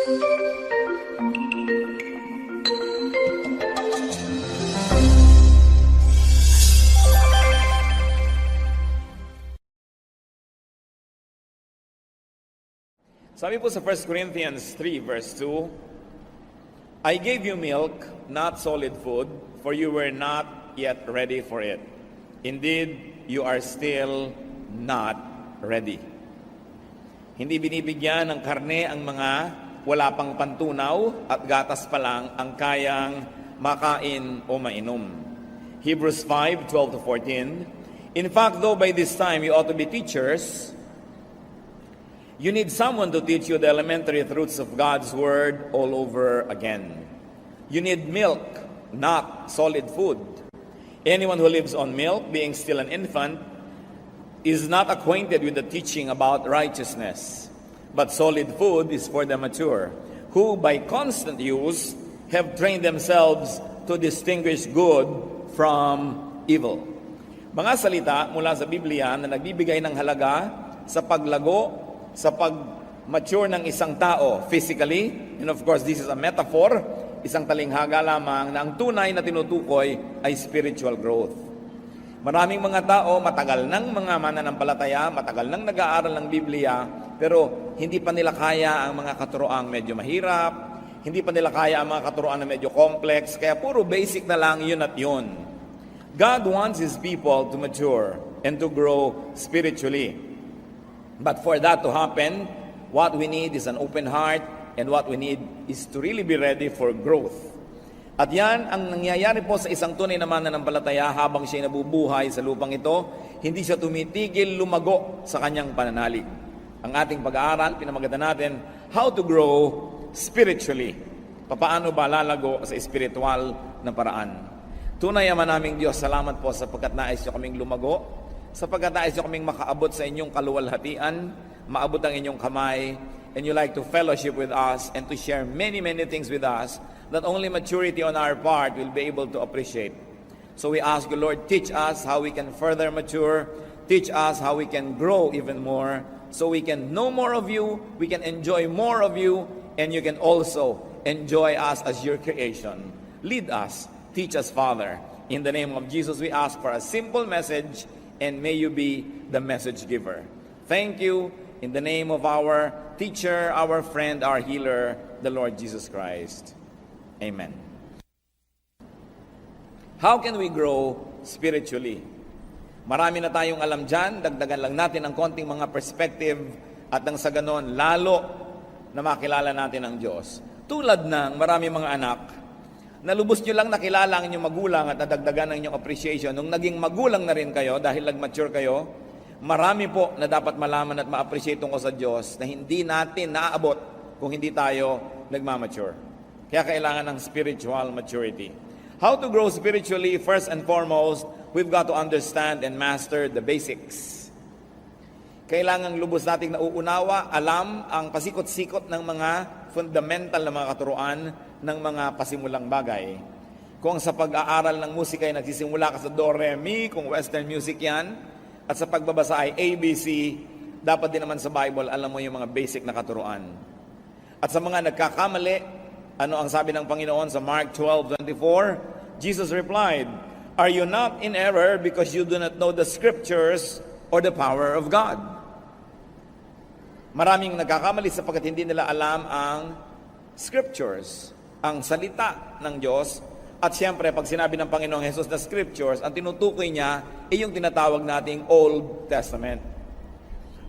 Sabi po sa 1 Corinthians 3 verse 2, I gave you milk, not solid food, for you were not yet ready for it. Indeed, you are still not ready. Hindi binibigyan ng karne ang mga wala pang pantunaw at gatas pa lang ang kayang makain o mainom. Hebrews 5:12-14, in fact, though by this time you ought to be teachers, you need someone to teach you the elementary truths of God's Word all over again. You need milk, not solid food. Anyone who lives on milk, being still an infant, is not acquainted with the teaching about righteousness. But solid food is for the mature, who by constant use have trained themselves to distinguish good from evil. Mga salita mula sa Biblia na nagbibigay ng halaga sa paglago, sa pag-mature ng isang tao physically, and of course this is a metaphor, isang talinghaga lamang na ang tunay na tinutukoy ay spiritual growth. Maraming mga tao, matagal ng mga mananampalataya, matagal nang nag-aaral ng Biblia, pero hindi pa nila kaya ang mga katuroang medyo mahirap, hindi pa nila kaya ang mga katuroan na medyo complex, kaya puro basic na lang yun at yun. God wants His people to mature and to grow spiritually. But for that to happen, what we need is an open heart, and what we need is to really be ready for growth. At yan ang nangyayari po sa isang tunay na mananampalataya habang siya nabubuhay sa lupang ito, hindi siya tumitigil lumago sa kanyang pananalig. Ang ating pag-aaral, pinamagatan natin, how to grow spiritually. Paano ba lalago sa spiritual na paraan? Tunay naman naming Diyos, salamat po sapagkat nais niyo kaming lumago, sapagkat nais niyo kaming makaabot sa inyong kaluwalhatian, maabot ang inyong kamay, and you like to fellowship with us and to share many things with us that only maturity on our part will be able to appreciate. So we ask you, Lord, teach us how we can further mature, teach us how we can grow even more, so we can know more of you, we can enjoy more of you, and you can also enjoy us as your creation. Lead us, teach us, Father. In the name of Jesus, we ask for a simple message, and may you be the message giver. Thank you in the name of our teacher, our friend, our healer, the Lord Jesus Christ. Amen. How can we grow spiritually? Marami na tayong alam dyan, dagdagan lang natin ang konting mga perspective at nang sa ganon, lalo na makilala natin ang Diyos. Tulad ng marami mga anak, nalubos nyo lang nakilala ang inyong magulang at nadagdagan ang inyong appreciation. Nung naging magulang na rin kayo, dahil nag-mature kayo, marami po na dapat malaman at ma-appreciate tungkol sa Diyos na hindi natin naaabot kung hindi tayo nagmamature. Kaya kailangan ng spiritual maturity. How to grow spiritually? First and foremost, we've got to understand and master the basics. Kailangan lubos nating nauunawa, alam ang pasikot-sikot ng mga fundamental na mga katuruan ng mga pasimulang bagay. Kung sa pag-aaral ng musika ay nagsisimula ka sa do, re, mi, kung western music yan, at sa pagbabasa ay ABC, dapat din naman sa Bible, alam mo yung mga basic na katuruan. At sa mga nagkakamali, ano ang sabi ng Panginoon sa Mark 12:24? Jesus replied, are you not in error because you do not know the scriptures or the power of God? Maraming nagkakamali sapagkat hindi nila alam ang scriptures, ang salita ng Diyos. At siyempre, pag sinabi ng Panginoong Jesus na scriptures, ang tinutukoy niya ay yung tinatawag nating Old Testament.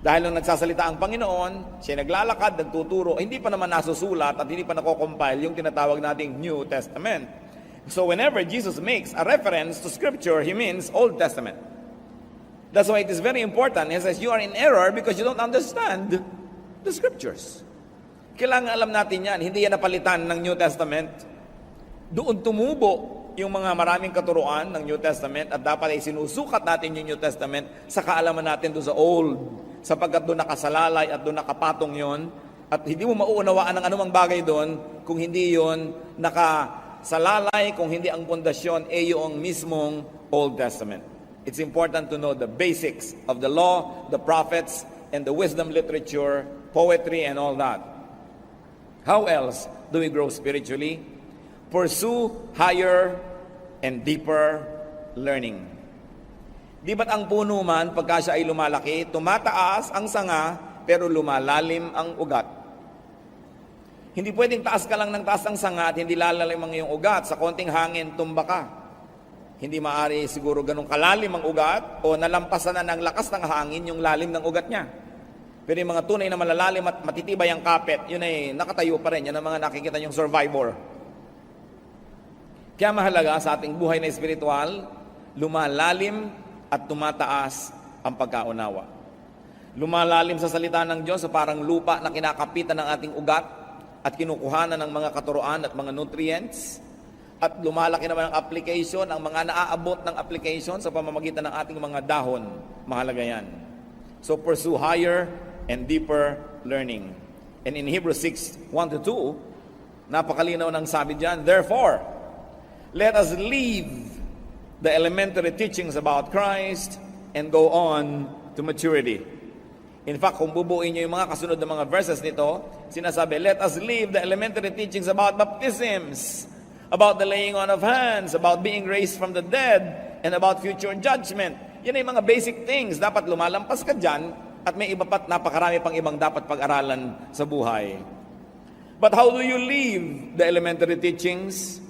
Dahil nung nagsasalita ang Panginoon, siya naglalakad, nagtuturo, hindi pa naman nasusulat at hindi pa nakocompile yung tinatawag nating New Testament. So whenever Jesus makes a reference to scripture, He means Old Testament. That's why it is very important. He says, you are in error because you don't understand the scriptures. Kailangan alam natin yan. Hindi yan napalitan ng New Testament. Doon tumubo yung mga maraming katuruan ng New Testament at dapat ay sinusukat natin yung New Testament sa kaalaman natin doon sa Old. Sapagkat doon nakasalalay at doon nakapatong yon at hindi mo mauunawaan ang anumang bagay doon kung hindi yon nakasalalay, kung hindi ang pundasyon ay yung mismong Old Testament. It's important to know the basics of the law, the prophets, and the wisdom literature, poetry, and all that. How else do we grow spiritually? Pursue higher and deeper learning. Di ba't ang puno man, pagka siya ay lumalaki, tumataas ang sanga, pero lumalalim ang ugat? Hindi pwedeng taas ka lang ng taas ng sanga at hindi lalalim ang iyong ugat. Sa konting hangin, tumba ka. Hindi maaari siguro ganun kalalim ang ugat o nalampasan na ng lakas ng hangin yung lalim ng ugat niya. Pero yung mga tunay na malalalim at matitibay ang kapit, yun ay nakatayo pa rin. Yan ang mga nakikita yung survivor. Kaya mahalaga sa ating buhay na espiritual, lumalalim at tumataas ang pagkaunawa. Lumalalim sa salita ng Diyos, so parang lupa na kinakapitan ng ating ugat at kinukuhanan ng mga katuroan at mga nutrients. At lumalaki naman ang application, ang mga naaabot ng application sa pamamagitan ng ating mga dahon. Mahalaga yan. So pursue higher and deeper learning. And in Hebrews 6:1-2, napakalinaw ng sabi diyan, therefore, let us leave the elementary teachings about Christ and go on to maturity. In fact, kung bubuin niyo yung mga kasunod na mga verses nito, sinasabi, let us leave the elementary teachings about baptisms, about the laying on of hands, about being raised from the dead, and about future judgment. Yan ay mga basic things. Dapat lumalampas ka dyan, at may iba pa't napakarami pang ibang dapat pag-aralan sa buhay. But how do you leave the elementary teachings?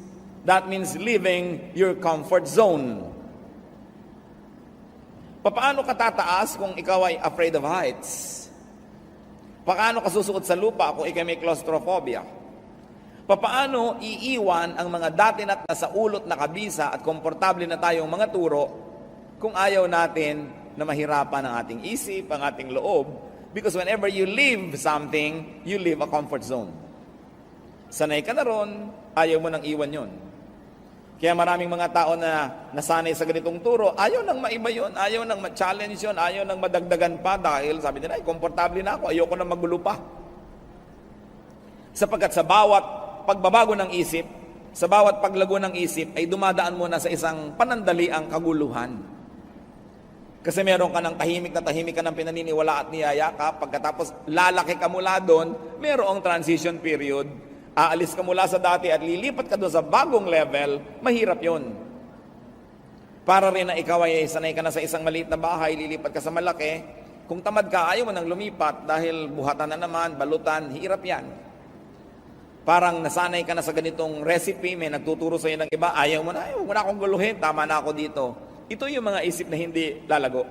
That means leaving your comfort zone. Paano ka tataas kung ikaw ay afraid of heights? Paano ka susuot sa lupa kung ikaw may claustrophobia? Paano iiwan ang mga dati na sa ulot na kabisa at komportable na tayong mga turo kung ayaw natin na mahirapan ang ating isip, ang ating loob? Because whenever you leave something, you leave a comfort zone. Sanay ka na ron, ayaw mo nang iwan yun. Kaya maraming mga tao na nasanay sa ganitong turo, ayaw nang maiba yun, ayaw nang ma-challenge yun, ayaw nang madagdagan pa dahil sabi nila, ay, komportable na ako, ayoko nang magulo pa. Sapagkat sa bawat pagbabago ng isip, sa bawat paglago ng isip, ay dumadaan mo na sa isang panandaliang kaguluhan. Kasi meron ka ng tahimik ka ng pinaniniwala at niyaya ka, pagkatapos lalaki ka mula doon, merong transition period, aalis ka mula sa dati at lilipat ka doon sa bagong level, mahirap yon. Para rin na ikaw ay sanay ka na sa isang maliit na bahay, lilipat ka sa malaki, kung tamad ka, ayaw mo nang lumipat dahil buhatan na naman, balutan, hirap yan. Parang nasanay ka na sa ganitong recipe, may nagtuturo sa iyo ng iba, ayaw mo na akong guluhin, tama na ako dito. Ito yung mga isip na hindi lalago.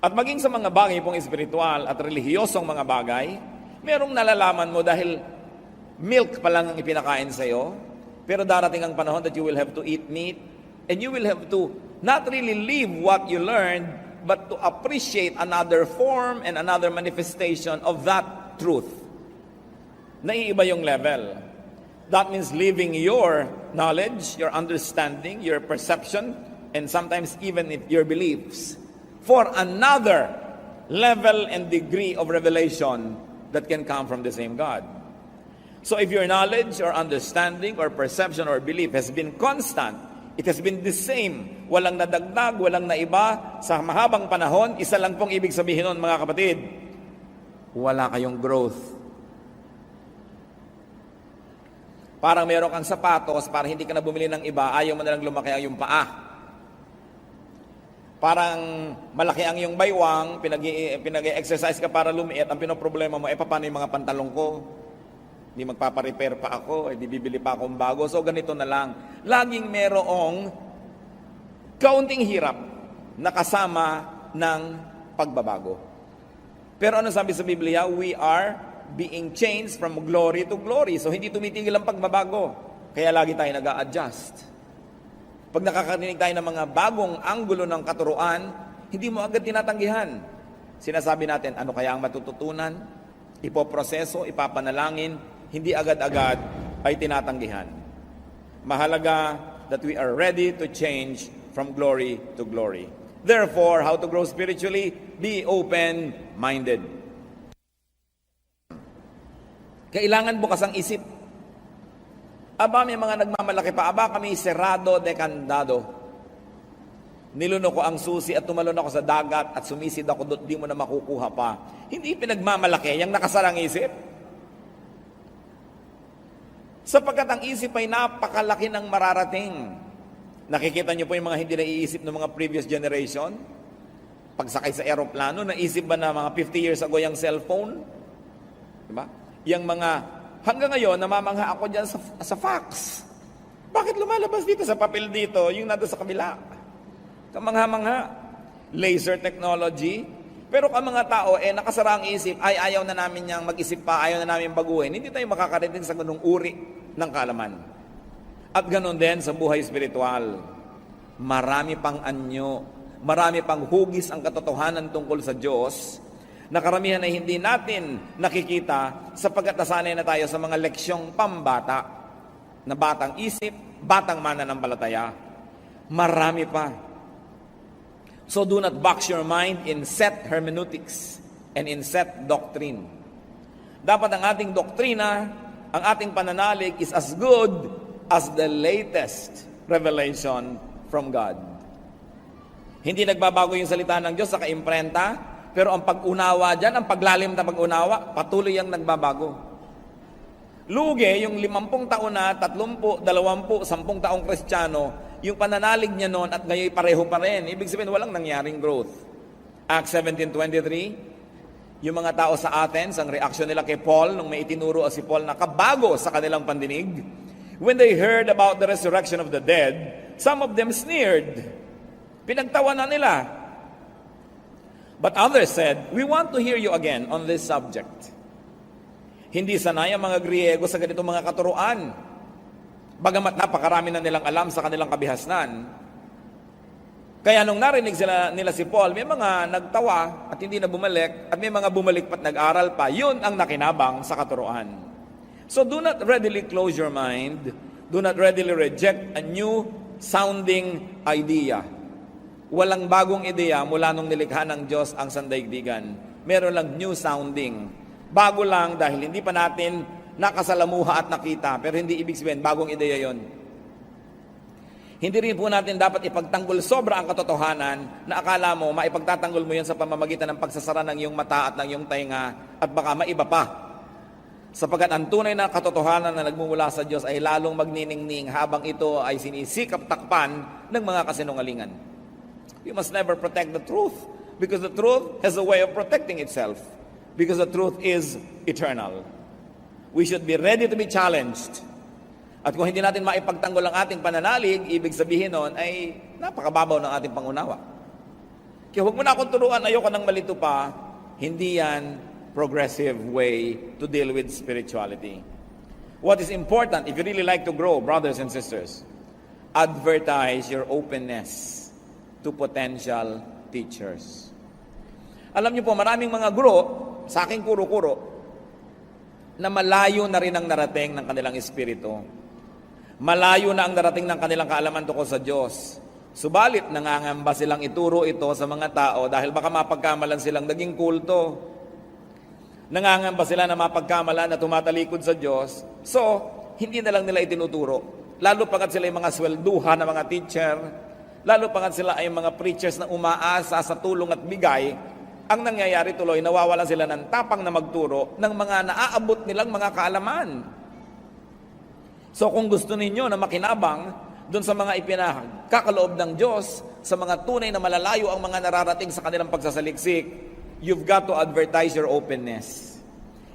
At maging sa mga bagay pong espiritual at relihiyosong mga bagay, merong nalalaman mo dahil milk pa lang ang ipinakain sa iyo, pero darating ang panahon that you will have to eat meat, and you will have to not really live what you learned, but to appreciate another form and another manifestation of that truth. Naiiba yung level. That means leaving your knowledge, your understanding, your perception, and sometimes even your beliefs for another level and degree of revelation that can come from the same God. So if your knowledge or understanding or perception or belief has been constant, it has been the same, walang nadagdag, walang naiba, sa mahabang panahon, isa lang pong ibig sabihin nun, mga kapatid, wala kayong growth. Parang meron kang sapatos, para hindi ka na bumili ng iba, ayaw mo na lang lumaki ang iyong paa. Parang malaki ang iyong baywang, pinag-exercise ka para lumiit, ang pinoproblema mo, paano yung mga pantalong ko? Hindi magpaparepair pa ako, di bibili pa akong bago. So ganito na lang. Laging merong kaunting hirap na kasama ng pagbabago. Pero ano sabi sa Biblia? We are being changed from glory to glory. So hindi tumitigil ang pagbabago. Kaya lagi tayo nag-a-adjust. Pag nakakarinig tayo ng mga bagong anggulo ng katuruan, hindi mo agad tinatanggihan. Sinasabi natin, ano kaya ang matututunan? Ipoproseso, ipapanalangin, hindi agad-agad ay tinatanggihan. Mahalaga that we are ready to change from glory to glory. Therefore, how to grow spiritually? Be open-minded. Kailangan bukas ang isip. Aba, may mga nagmamalaki pa. Aba, kami serado de candado. Nilunok ko ang susi at tumalon ako sa dagat at sumisid ako doon, di mo na makukuha pa. Hindi pinagmamalaki, yung nakasarang isip. Sapagkat ang isip ay napakalaki ng mararating. Nakikita niyo po yung mga hindi naiisip ng mga previous generation? Pagsakay sa eroplano, naisip ba na mga 50 years ago yung cellphone? Diba? Yung mga, hanggang ngayon, namamangha ako dyan sa fax. Bakit lumalabas dito sa papel dito, yung nado sa kabila? Kamangha-mangha. Laser technology. Pero ang mga tao, nakasara ang isip, ay ayaw na namin niyang mag-isip pa, ayaw na namin baguhin. Hindi tayo makakarating sa ganung uri ng kaalaman. At ganon din sa buhay espiritual. Marami pang anyo, marami pang hugis ang katotohanan tungkol sa Diyos na karamihan ay hindi natin nakikita sapagkat nasanay na tayo sa mga leksyong pambata na batang isip, batang mananampalataya. Marami pa. So do not box your mind in set hermeneutics and in set doctrine. Dapat ang ating doktrina, ang ating pananalig is as good as the latest revelation from God. Hindi nagbabago yung salita ng Diyos sa kaimprenta, pero ang pag-unawa dyan, ang paglalim na pag-unawa, patuloy ang nagbabago. Lugi, yung 50 taon na, 30, 20, 10 taong Kristiyano, yung pananalig niya noon at ngayon pareho pa rin. Ibig sabihin, walang nangyaring growth. Acts 17:23, yung mga tao sa Athens, ang reaksyon nila kay Paul, nung may itinuro si Paul na kabago sa kanilang pandinig, when they heard about the resurrection of the dead, some of them sneered. Pinagtawanan nila. But others said, we want to hear you again on this subject. Hindi sanay ang mga Griego sa ganitong mga katuruan. Bagamat napakarami na nilang alam sa kanilang kabihasnan. Kaya nung narinig nila si Paul, may mga nagtawa at hindi na bumalik, at may mga bumalik pa't nag-aral pa. Yun ang nakinabang sa katuruan. So do not readily close your mind. Do not readily reject a new sounding idea. Walang bagong ideya mula nung nilikha ng Diyos ang sandaigdigan. Meron lang new sounding. Bago lang dahil hindi pa natin nakasalamuha at nakita, pero hindi ibig sabihin bagong ideya yon. Hindi rin po natin dapat ipagtanggol sobra ang katotohanan na akala mo maipagtatanggol mo yan sa pamamagitan ng pagsasara ng iyong mata at ng iyong tainga at baka maiba pa. Sapagkat ang tunay na katotohanan na nagmumula sa Diyos ay lalong magniningning habang ito ay sinisikap takpan ng mga kasinungalingan. You must never protect the truth because the truth has a way of protecting itself because the truth is eternal. We should be ready to be challenged. At kung hindi natin maipagtanggol ang ating pananalig, ibig sabihin nun ay napakababaw ng ating pangunawa. Kaya huwag mo na akong turuan, ayoko nang malito pa, hindi yan progressive way to deal with spirituality. What is important, if you really like to grow, brothers and sisters, advertise your openness to potential teachers. Alam niyo po, maraming mga guro, sa aking kuro-kuro, na malayo na rin ang narating ng kanilang espiritu. Malayo na ang narating ng kanilang kaalaman tungkol sa Diyos. Subalit, nangangamba silang ituro ito sa mga tao dahil baka mapagkamalan silang naging kulto. Nangangamba sila na mapagkamalan na tumatalikod sa Diyos. So, hindi na lang nila itinuturo. Lalo pagat sila yung mga swelduhan na mga teacher, lalo pagat sila ay mga preachers na umaasa sa tulong at bigay, ang nangyayari tuloy, nawawalan sila ng tapang na magturo ng mga naaabot nilang mga kaalaman. So kung gusto ninyo na makinabang doon sa mga ipinakakaloob ng Diyos, sa mga tunay na malalayo ang mga nararating sa kanilang pagsasaliksik, you've got to advertise your openness.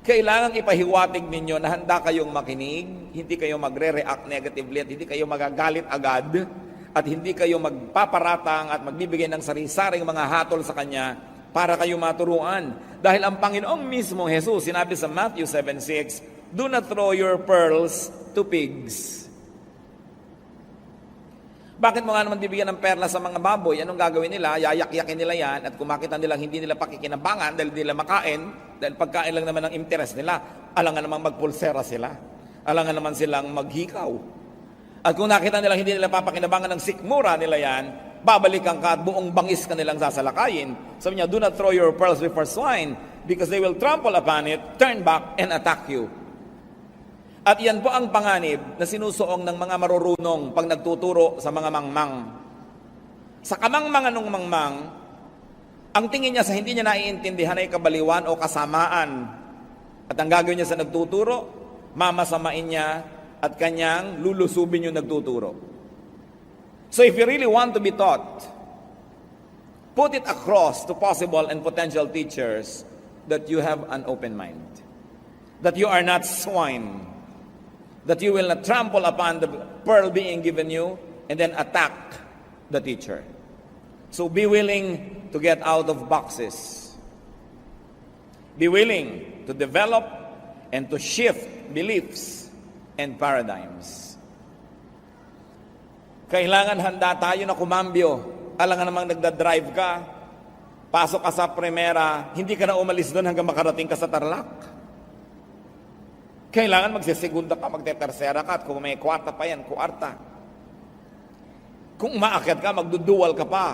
Kailangan ipahiwatig ninyo na handa kayong makinig, hindi kayo magre-react negatively at hindi kayo magagalit agad at hindi kayo magpaparatang at magbibigay ng sari-saring mga hatol sa Kanya para kayo maturuan. Dahil ang Panginoong mismo Jesus, sinabi sa Matthew 7:6, do not throw your pearls to pigs. Bakit mo nga naman bibigyan ng perla sa mga baboy? Anong gagawin nila? Yayak-yakin nila yan at kung makita nilang hindi nila pakikinabangan dahil hindi nila makain, dahil pagkain lang naman ang interes nila, alangan namang magpulsera sila. Alangan naman silang maghikaw. At kung nakita nilang hindi nila papakinabangan ng sikmura nila yan, babalikan ka at buong bangis ka nilang sasalakayin. Sabi niya, do not throw your pearls before swine because they will trample upon it, turn back, and attack you. At yan po ang panganib na sinusuong ng mga marurunong pag nagtuturo sa mga mangmang. Sa kamangmangan ng mangmang, ang tingin niya sa hindi niya naiintindihan ay kabaliwan o kasamaan. At ang gagawin niya sa nagtuturo, mamasamain niya at kanyang lulusubin yung nagtuturo. So if you really want to be taught, put it across to possible and potential teachers that you have an open mind, that you are not swine, that you will not trample upon the pearl being given you and then attack the teacher. So be willing to get out of boxes. Be willing to develop and to shift beliefs and paradigms. Kailangan handa tayo na kumambyo. Alam nga namang nagdadrive ka, pasok ka sa primera, hindi ka na umalis doon hanggang makarating ka sa Tarlac. Kailangan magsisegunda ka, magtetersera ka, at kung may kwarta pa yan, kwarta. Kung umaakyat ka, magdudual ka pa.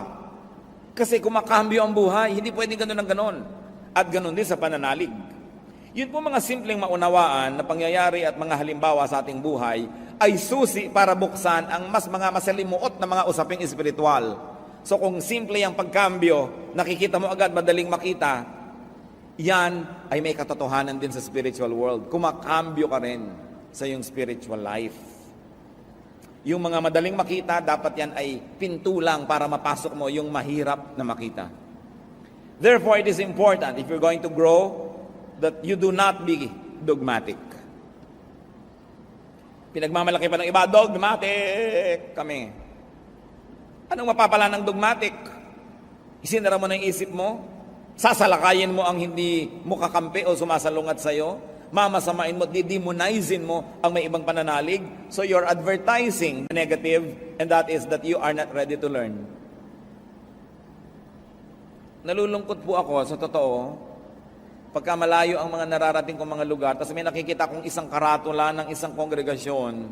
Kasi kumakambyo ang buhay, hindi pwedeng ganun ang ganun. At ganun din sa pananalig. Yun po mga simpleng maunawaan na pangyayari at mga halimbawa sa ating buhay ay susi para buksan ang mga masalimuot na mga usaping espiritual. So kung simple ang pagkambyo, nakikita mo agad, madaling makita, yan ay may katotohanan din sa spiritual world. Kumakambyo ka rin sa iyong spiritual life. Yung mga madaling makita, dapat yan ay pintulang para mapasok mo yung mahirap na makita. Therefore, it is important, if you're going to grow, that you do not be dogmatic. Pinagmamalaki pa ng iba, dogmatic kami. Anong mapapala ng dogmatic? Isinara mo na yung isip mo? Sasalakayin mo ang hindi mo kakampi o sumasalungat sa'yo? Mamasamain mo, didemonizin mo ang may ibang pananalig? So you're advertising the negative, and that is that you are not ready to learn. Nalulungkot po ako, sa totoo, pagka malayo ang mga nararating kong mga lugar, tapos may nakikita kong isang karatula ng isang kongregasyon.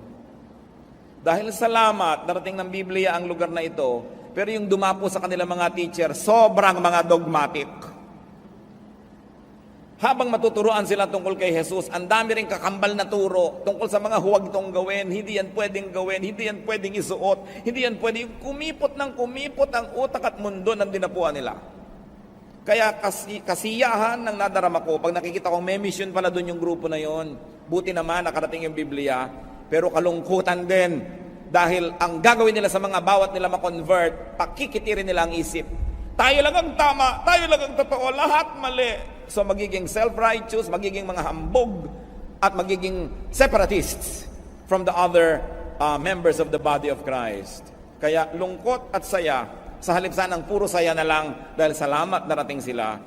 Dahil salamat, narating ng Biblia ang lugar na ito, pero yung dumapo sa kanilang mga teacher, sobrang mga dogmatic. Habang matuturuan sila tungkol kay Jesus, ang dami rin kakambal na turo tungkol sa mga huwag itong gawin, hindi yan pwedeng gawin, hindi yan pwedeng isuot, hindi yan pwedeng kumipot ang utak at mundo ng dinapuan nila. Kaya kasiyahan ng nadarama ko, pag nakikita kong may mission pala doon yung grupo na yon, buti naman nakarating yung Biblia, pero kalungkutan din dahil ang gagawin nila sa mga bawat nila ma-convert, pakikitirin nila ang isip. Tayo lang ang tama, tayo lang ang totoo, lahat mali. So magiging self-righteous, magiging mga hambog, at magiging separatists from the other members of the body of Christ. Kaya lungkot at saya, sa halip sanang puro saya na lang dahil salamat narating sila.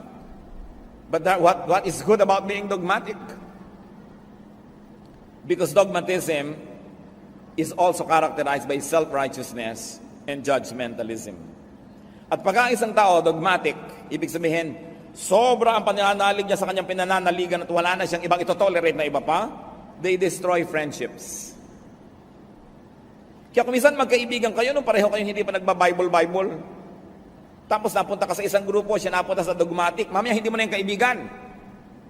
But what is good about being dogmatic? Because dogmatism is also characterized by self-righteousness and judgmentalism. At pagka isang tao dogmatic, ibig sabihin, sobra ang pananalig niya sa kanyang pinananaligan at wala na siyang ibang ito-tolerate na iba pa, they destroy friendships. Kaya kung minsan magkaibigan kayo, nung pareho kayo hindi pa nagba-Bible, tapos napunta ka sa isang grupo, siya napunta sa dogmatic, mamaya hindi mo na yung kaibigan.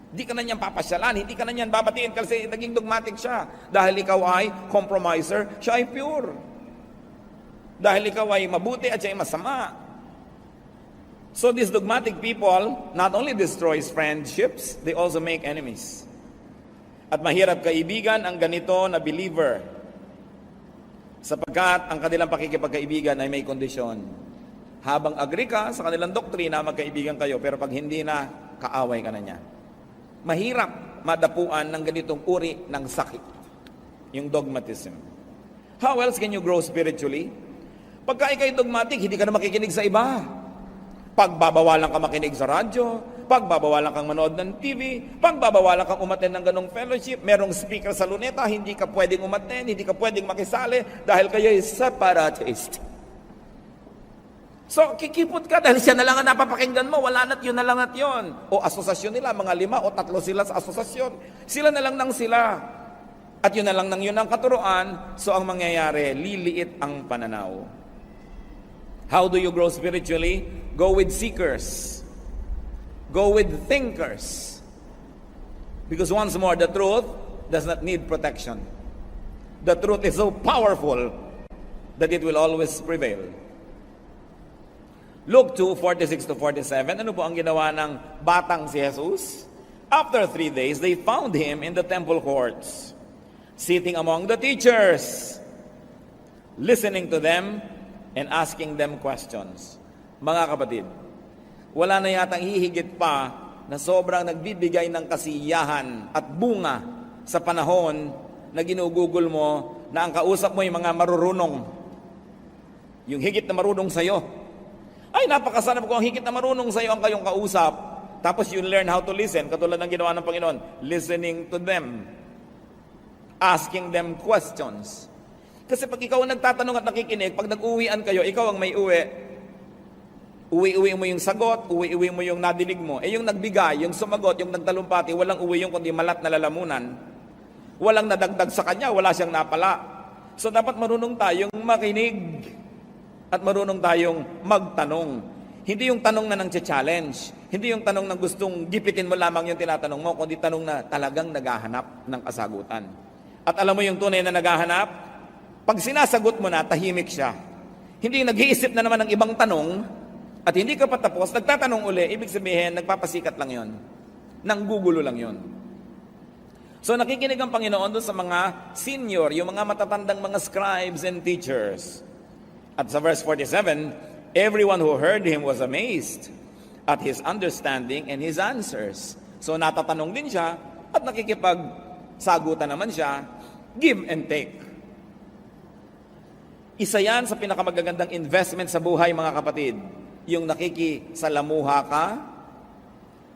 Hindi ka na niyan papasyalan, hindi ka na niyan babatiin kasi naging dogmatic siya. Dahil ikaw ay compromiser, siya ay pure. Dahil ikaw ay mabuti at siya ay masama. So these dogmatic people not only destroys friendships, they also make enemies. At mahirap kaibigan ang ganito na believer, sapagkat ang kanilang pakikipagkaibigan ay may kondisyon. Habang agree ka sa kanilang doktrina, magkaibigan kayo, pero pag hindi na, kaaway ka na niya. Mahirap madapuan ng ganitong uri ng sakit, yung dogmatism. How else can you grow spiritually? Pagka ikay dogmatic, hindi ka na makikinig sa iba. Pagbabawalan ka makinig sa radyo, pagbabawalan kang manood ng TV, pagbabawalan kang umattend ng ganong fellowship, merong speaker sa luneta, hindi ka pwedeng umattend, hindi ka pwedeng makisali dahil kayo ay separatist. So, kikipot ka dahil siya na lang ang napapakinggan mo, wala na't yun na lang at yun. O asosasyon nila, mga 5 o 3 sila sa asosasyon. Sila na lang nang sila. At yun na lang nang yun ang katuruan, so ang mangyayari, liliit ang pananaw. How do you grow spiritually? Go with seekers. Go with thinkers. Because once more, the truth does not need protection. The truth is so powerful that it will always prevail. Luke 2:46-47, ano po ang ginawa ng batang si Jesus? After 3 days, they found him in the temple courts, sitting among the teachers, listening to them, and asking them questions. Mga kapatid, wala na yatang hihigit pa na sobrang nagbibigay ng kasiyahan at bunga sa panahon na ginugugol mo na ang kausap mo yung mga marurunong. Yung higit na marunong sa'yo. Ay, napakasanap ko ang higit na marunong sa'yo ang kayong kausap. Tapos you learn how to listen, katulad ng ginawa ng Panginoon. Listening to them. Asking them questions. Kasi pag ikaw ang nagtatanong at nakikinig, pag nag-uwian kayo, ikaw ang may uwi. Uwi-uwi mo yung sagot, uwi-uwi mo yung nadinig mo. Eh yung nagbigay, yung sumagot, yung nagtalumpati, walang uwi yung kundi malat na lalamunan. Walang nadagdag sa kanya, wala siyang napala. So dapat marunong tayong makinig at marunong tayong magtanong. Hindi yung tanong na nang challenge, hindi yung tanong na gustong gipitin mo lamang yung tinatanong mo, kundi tanong na talagang naghahanap ng kasagutan. At alam mo yung tunay na naghahanap? Pag sinasagot mo na, tahimik siya. Hindi nag-iisip na naman ng ibang tanong at hindi ka patapos, nagtatanong uli, ibig sabihin, nagpapasikat lang yon. Nanggugulo lang yon. So nakikinig ang Panginoon doon sa mga senior, yung mga matatandang mga scribes and teachers. At sa verse 47, everyone who heard him was amazed at his understanding and his answers. So natatanong din siya at nakikipagsagutan naman siya, give and take. Isa yan sa pinakamagagandang investment sa buhay, mga kapatid. Yung nakikisalamuha ka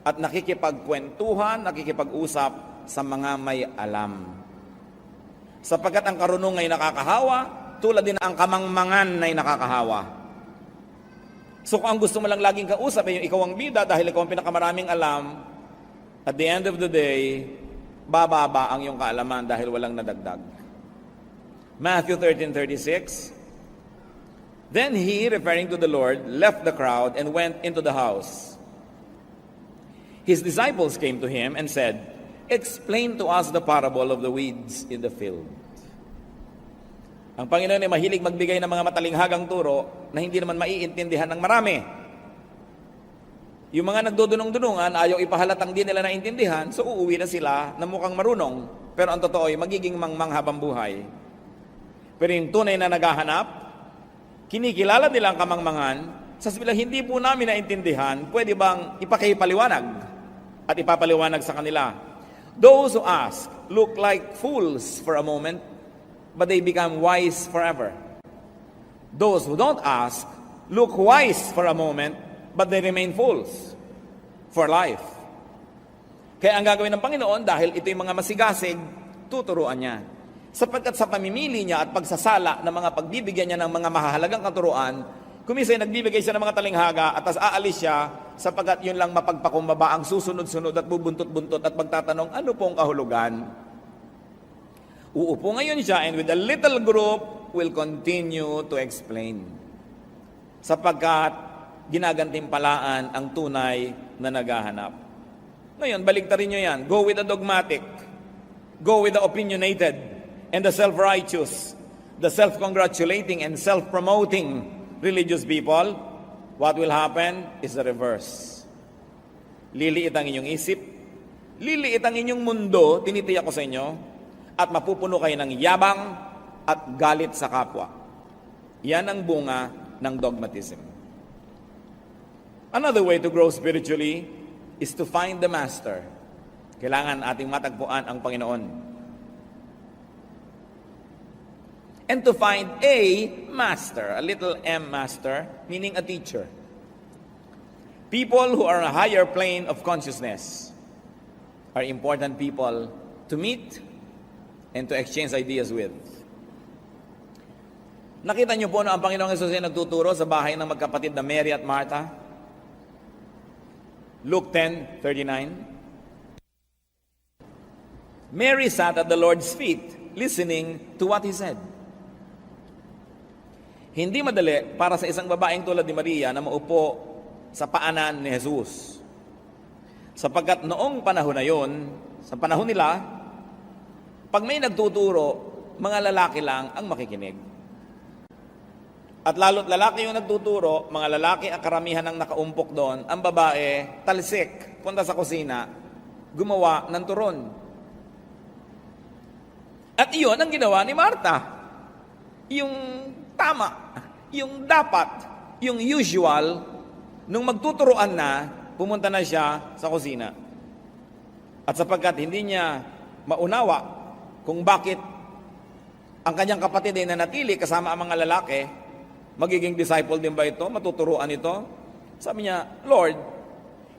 at nakikipagkwentuhan, nakikipag-usap sa mga may alam. Sapagkat ang karunong ay nakakahawa, tulad din ang kamangmangan ay nakakahawa. So kung ang gusto mo lang laging kausap ay yung ikaw ang bida dahil ikaw ang pinakamaraming alam, at the end of the day, bababa ang iyong kaalaman dahil walang nadagdag. Matthew 13:36. Then he, referring to the Lord, left the crowd and went into the house. His disciples came to him and said, "Explain to us the parable of the weeds in the field." Ang Panginoon ay mahilig magbigay ng mga matalinghagang turo na hindi naman maiintindihan ng marami. Yung mga nagdudunong-dunungan, ayaw ipahalatang di nila naintindihan, so uuwi na sila na mukhang marunong, pero ang totoo ay magiging mangmang habang buhay. Pero yung tunay na naghahanap, kinikilala nila ang kamangmangan, sasabihin, hindi po namin naintindihan, pwede bang ipakipaliwanag at ipapaliwanag sa kanila? Those who ask look like fools for a moment, but they become wise forever. Those who don't ask look wise for a moment, but they remain fools for life. Kaya ang gagawin ng Panginoon, dahil ito yung mga masigasig, tuturuan niya. Sapagkat sa pamimili niya at pagsasala ng mga pagbibigyan niya ng mga mahahalagang katuruan, kumisay nagbibigay siya ng mga talinghaga at tas aalis siya sapagkat yun lang mapagpakumbaba ang susunod-sunod at bubuntot-buntot at magtatanong, ano pong kahulugan? Uupo ngayon siya and with a little group will continue to explain. Sapagkat ginagantimpalaan ang tunay na naghahanap. Ngayon, baligtarin nyo yan. Go with the dogmatic. Go with the opinionated and the self-righteous, the self-congratulating and self-promoting religious people. What will happen is the reverse. Liliit ang inyong isip, liliit ang inyong mundo, tinitiyak ko sa inyo, at mapupuno kayo ng yabang at galit sa kapwa. Yan ang bunga ng dogmatism. Another way to grow spiritually is to find the master. Kailangan ating matagpuan ang Panginoon. And to find a master, a little m master, meaning a teacher. People who are on a higher plane of consciousness are important people to meet and to exchange ideas with. Nakita niyo po na ang Panginoong Hesus ay nagtuturo sa bahay ng magkapatid na Mary at Martha? Luke 10:39. Mary sat at the Lord's feet, listening to what He said. Hindi madali para sa isang babaeng tulad ni Maria na maupo sa paanan ni Jesus. Sapagkat noong panahon na yon, sa panahon nila, pag may nagtuturo, mga lalaki lang ang makikinig. At lalo't lalaki yung nagtuturo, mga lalaki ang karamihan ng nakaumpok doon, ang babae, talsik, punta sa kusina, gumawa ng turon. At iyon ang ginawa ni Marta. Yung tama, yung dapat, yung usual, nung magtuturuan na, pumunta na siya sa kusina. At sapagkat hindi niya maunawa kung bakit ang kanyang kapatid ay nanatili kasama ang mga lalaki, magiging disciple din ba ito? Matuturuan ito? Sabi niya, Lord,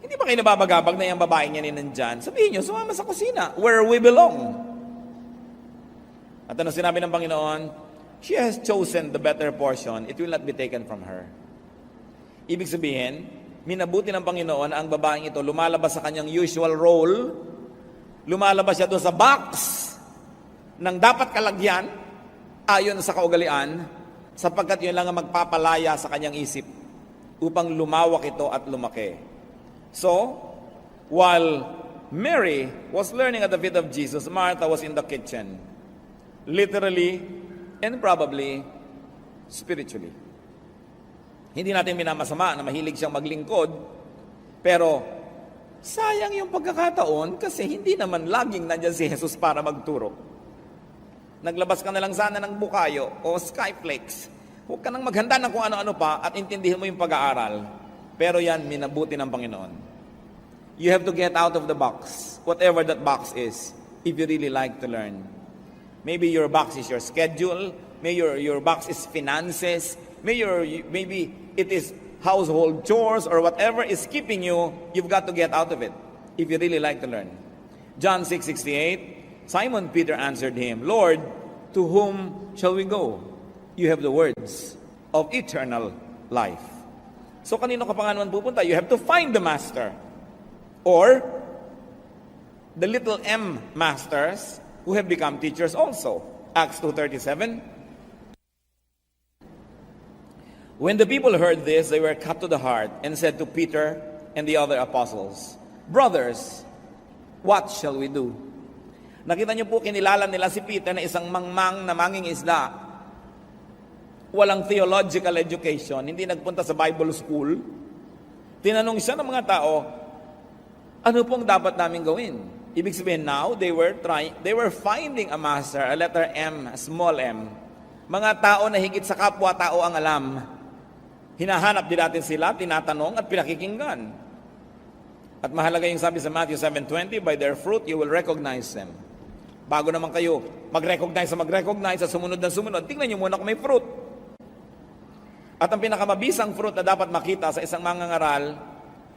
hindi ba kayo nababagabag na yung babaeng yan nandyan? Sabihin niyo, sumama sa kusina, where we belong. At ano sinabi ng Panginoon? She has chosen the better portion. It will not be taken from her. Ibig sabihin, minabuti ng Panginoon ang babaeng ito lumalabas sa kanyang usual role, lumalabas siya doon sa box ng dapat kalagyan ayon sa kaugalian, sapagkat yun lang ang magpapalaya sa kanyang isip upang lumawak ito at lumaki. So, while Mary was learning at the feet of Jesus, Martha was in the kitchen, literally and probably spiritually. Hindi natin minamasama na mahilig siyang maglingkod, pero sayang yung pagkakataon kasi hindi naman laging nandyan si Jesus para magturo. Naglabas ka na lang sana ng bukayo o skyflakes. Huwag ka nang maghanda ng kung ano-ano pa at intindihin mo yung pag-aaral. Pero yan, minabuti ng Panginoon. You have to get out of the box, whatever that box is, if you really like to learn. Maybe your box is your schedule, maybe your box is finances, maybe it is household chores or whatever is keeping you, you've got to get out of it if you really like to learn. John 6:68, Simon Peter answered him, Lord, to whom shall we go? You have the words of eternal life. So kanino ka pa nga naman pupunta? You have to find the master. Or the little M masters who have become teachers also. Acts 2:37. When the people heard this, they were cut to the heart and said to Peter and the other apostles, Brothers, what shall we do? Nakita niyo po, kinilala nila si Peter na isang mangmang na manging isda. Walang theological education, hindi nagpunta sa Bible school. Tinanong siya ng mga tao, ano pong dapat namin gawin? Ibig sabihin now, they were finding a master, a letter M, a small m. Mga tao na higit sa kapwa-tao ang alam. Hinahanap din natin sila, tinatanong at pinakikinggan. At mahalaga yung sabi sa Matthew 7:20, by their fruit you will recognize them. Bago naman kayo mag-recognize sa sumunod na sumunod, tingnan nyo muna kung may fruit. At ang pinakamabisang fruit na dapat makita sa isang mangangaral,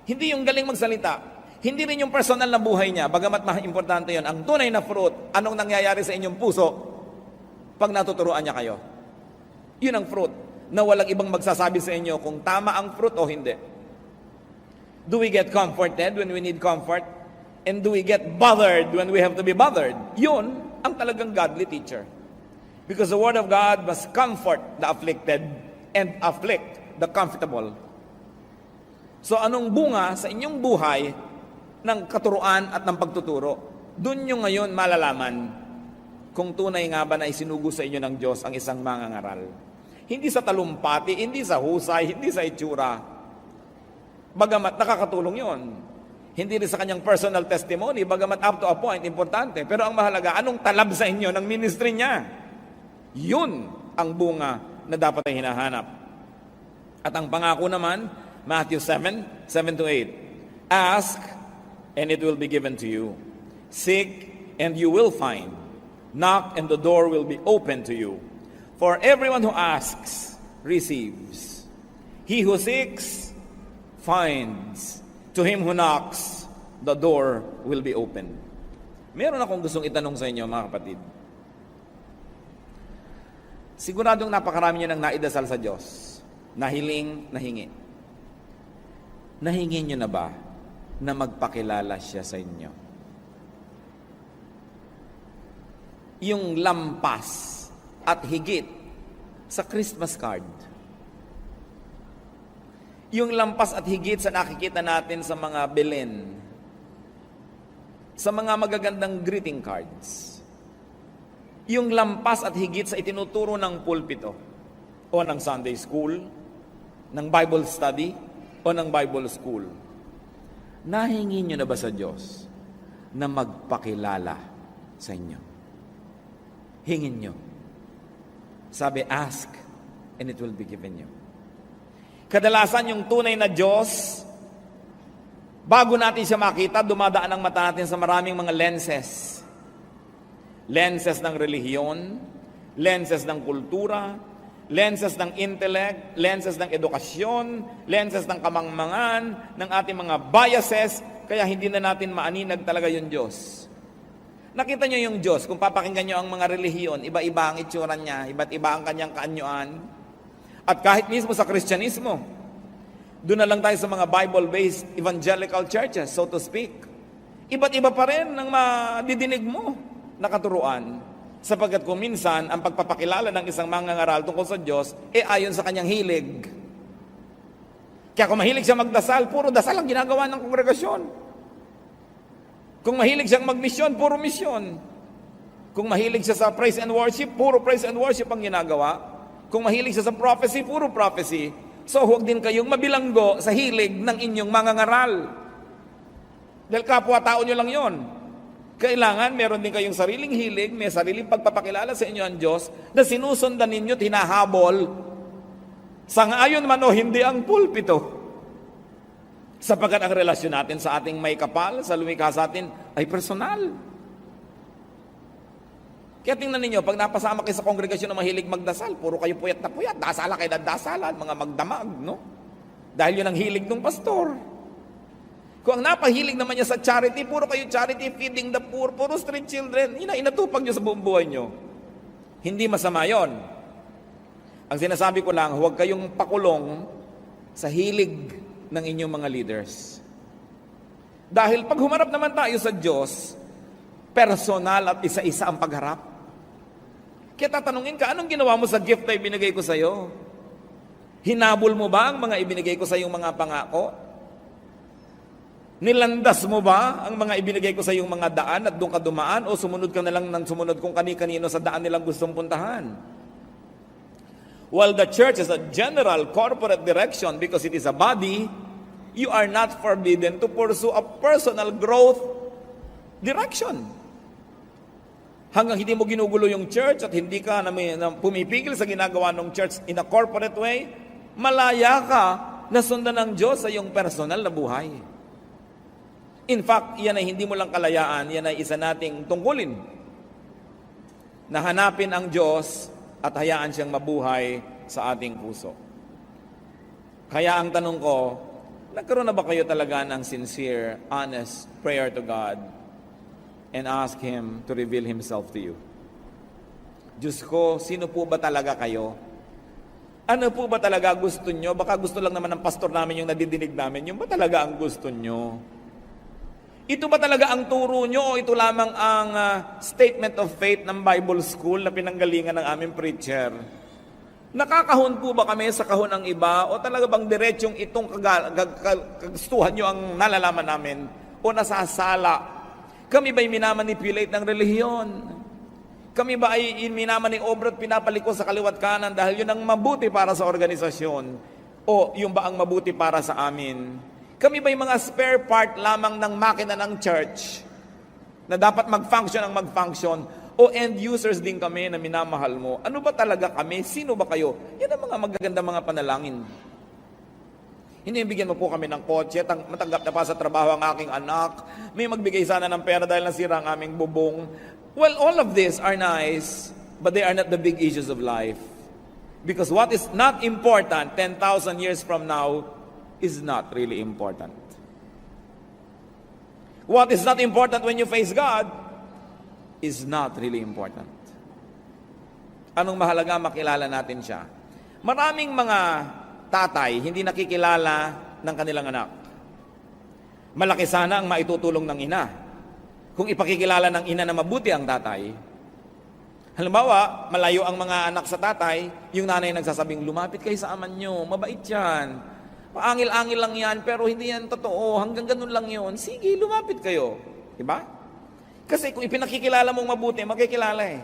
hindi yung galing magsalita, hindi rin yung personal na buhay niya, bagamat importante yon. Ang tunay na fruit, anong nangyayari sa inyong puso pag natuturuan niya kayo. Yun ang fruit, na walang ibang magsasabi sa inyo kung tama ang fruit o hindi. Do we get comforted when we need comfort? And do we get bothered when we have to be bothered? Yun ang talagang godly teacher. Because the Word of God must comfort the afflicted and afflict the comfortable. So anong bunga sa inyong buhay ng katuruan at ng pagtuturo? Doon nyo ngayon malalaman kung tunay nga ba na isinugo sa inyo ng Diyos ang isang mangangaral. Hindi sa talumpati, hindi sa husay, hindi sa itsura. Bagamat nakakatulong yon. Hindi rin sa kanyang personal testimony, bagamat up to a point, importante. Pero ang mahalaga, anong talab sa inyo ng ministry niya? Yun ang bunga na dapat ay hinahanap. At ang pangako naman, Matthew 7:7-8. Ask, and it will be given to you. Seek, and you will find. Knock, and the door will be open to you. For everyone who asks, receives. He who seeks, finds. To him who knocks, the door will be open. Meron akong gustong itanong sa inyo, mga kapatid. Siguradong napakarami nyo nang naidasal sa Diyos. Nahiling, nahingi. Nahingi nyo na ba na magpakilala siya sa inyo? Yung lampas at higit sa Christmas card. Yung lampas at higit sa nakikita natin sa mga bilin, sa mga magagandang greeting cards. Yung lampas at higit sa itinuturo ng pulpito o ng Sunday school, ng Bible study o ng Bible school. Nahingi nyo na ba sa Diyos na magpakilala sa inyo? hingin nyo. Sabi, ask, and it will be given you. Kadalasan yung tunay na Diyos, bago natin siya makita, dumadaan ang mata natin sa maraming mga lenses. Lenses ng relihiyon, lenses ng kultura, lenses ng intellect, lenses ng edukasyon, lenses ng kamangmangan, ng ating mga biases, kaya hindi na natin maaninag talaga yung Diyos. Nakita nyo yung Diyos, kung papakinggan nyo ang mga relihiyon, iba-iba ang itsura niya, iba't iba ang kanyang kaanyuan. At kahit mismo sa Kristyanismo, doon na lang tayo sa mga Bible-based evangelical churches, so to speak. Iba't iba pa rin ang madidinig mo na katuruan. Sapagkat kung minsan, ang pagpapakilala ng isang mangangaral tungkol sa Diyos, ayon sa kanyang hilig. Kaya kung mahilig siya magdasal, puro dasal ang ginagawa ng kongregasyon. Kung mahilig siyang magmisyon, puro misyon. Kung mahilig siya sa praise and worship, puro praise and worship ang ginagawa. Kung mahilig siya sa prophecy, puro prophecy. So huwag din kayong mabilanggo sa hilig ng inyong mangangaral. Dahil kapwa-tao nyo lang yon. Kailangan meron din kayong sariling hilig, may sariling pagpapakilala sa inyo ang Diyos na sinusundan ninyo at hinahabol. Sangayon man o hindi ang pulpito. Sapagkat ang relasyon natin sa ating may kapal, sa lumikha sa atin, ay personal. Kaya tingnan ninyo, pag napasama kayo sa kongregasyon na mahilig magdasal, puro kayo puyat na puyat, dasala kayo na dasalan, mga magdamag, no? Dahil yun ang hilig ng pastor. Kung ang napahilig naman niya sa charity, puro kayo charity, feeding the poor, puro street children, inatupag niyo sa buong buhay niyo. Hindi masama yon. Ang sinasabi ko lang, huwag kayong pakulong sa hilig ng inyong mga leaders. Dahil pag humarap naman tayo sa Diyos, personal at isa-isa ang pagharap. Kaya tatanungin ka, anong ginawa mo sa gift na ibinigay ko sa iyo? Hinabol mo ba ang mga ibinigay ko sa iyong mga pangako? Nilandas mo ba ang mga ibinigay ko sa iyong mga daan at doon ka dumaan o sumunod ka na lang ng sumunod kung kani-kanino sa daan nilang gustong puntahan? While the church is a general corporate direction because it is a body, you are not forbidden to pursue a personal growth direction. Hanggang hindi mo ginugulo yung church at hindi ka na pumipigil sa ginagawa ng church in a corporate way, malaya ka na sundan ng Diyos sa iyong personal na buhay. In fact, yan ay hindi mo lang kalayaan, yan ay isa nating tungkulin. Na hanapin ang Diyos at hayaan siyang mabuhay sa ating puso. Kaya ang tanong ko, nagkaroon na ba kayo talaga ng sincere, honest prayer to God and ask Him to reveal Himself to you? Diyos ko, sino po ba talaga kayo? Ano po ba talaga gusto nyo? Baka gusto lang naman ng pastor namin yung nadidinig namin. Yung ba talaga ang gusto nyo? Ito ba talaga ang turo nyo o ito lamang ang statement of faith ng Bible School na pinanggalingan ng aming preacher? Nakakahon po ba kami sa kahon ng iba o talaga bang diretsong itong kagustuhan nyo ang nalalaman namin o nasasala? Kami ba'y minamanipulate ng relihiyon? Kami ba ay minamanobra at pinapaliko sa kaliwat kanan dahil yun ang mabuti para sa organisasyon o yung ba ang mabuti para sa amin? Kami ba'y mga spare part lamang ng makina ng church na dapat mag-function ang mag-function o end users din kami na minamahal mo? Ano ba talaga kami? Sino ba kayo? Yan ang mga magaganda mga panalangin. Hindi bigyan mo po kami ng kotse, matanggap na pa sa trabaho ang aking anak, may magbigay sana ng pera dahil nasira ang aming bubong. Well, all of these are nice, but they are not the big issues of life. Because what is not important 10,000 years from now is not really important. What is not important when you face God is not really important. Anong mahalaga makilala natin siya? Maraming mga tatay hindi nakikilala ng kanilang anak. Malaki sana ang maitutulong ng ina kung ipakikilala ng ina na mabuti ang tatay. Halimbawa, malayo ang mga anak sa tatay, yung nanay nagsasabing, lumapit kayo sa aman nyo, mabait yan. Paangil-angil lang yan, pero hindi yan totoo. Hanggang ganun lang yun. Sige, lumapit kayo. Diba? Kasi kung ipinakikilala mong mabuti, makikilala eh.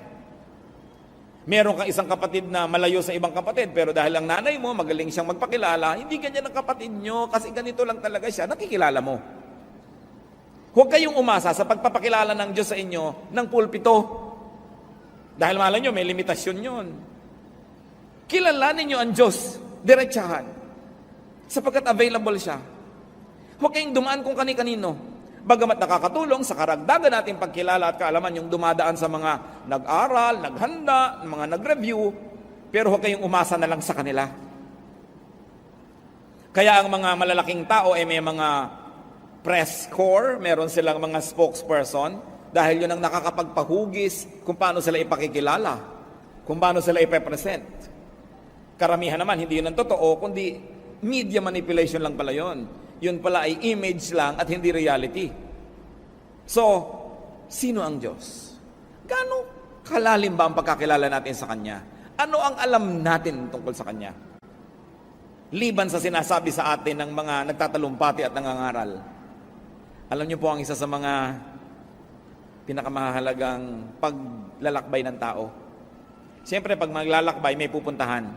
Meron kang isang kapatid na malayo sa ibang kapatid, pero dahil ang nanay mo, magaling siyang magpakilala, hindi ganyan ang kapatid nyo, kasi ganito lang talaga siya, nakikilala mo. Huwag kayong umasa sa pagpapakilala ng Diyos sa inyo ng pulpito. Dahil malay nyo, may limitasyon yun. Kilalanin nyo ang Diyos, diretsahan. Sapagkat available siya. Huwag kayong dumaan kung kani-kanino. Bagamat nakakatulong sa karagdagan nating pagkilala at kaalaman yung dumadaan sa mga nag-aral, naghanda, mga nag-review, pero huwag kayong umasa na lang sa kanila. Kaya ang mga malalaking tao ay may mga press corps, meron silang mga spokesperson, dahil yun ang nakakapagpahugis kung paano sila ipakikilala, kung paano sila ipepresent. Karamihan naman, hindi yun ang totoo, kundi media manipulation lang pala yun. Yun pala ay image lang at hindi reality. So, sino ang Diyos? Gaano kalalim ba ang pagkakilala natin sa Kanya? Ano ang alam natin tungkol sa Kanya? Liban sa sinasabi sa atin ng mga nagtatalumpati at nangangaral. Alam niyo po ang isa sa mga pinakamahalagang paglalakbay ng tao. Siyempre, pag maglalakbay, may pupuntahan.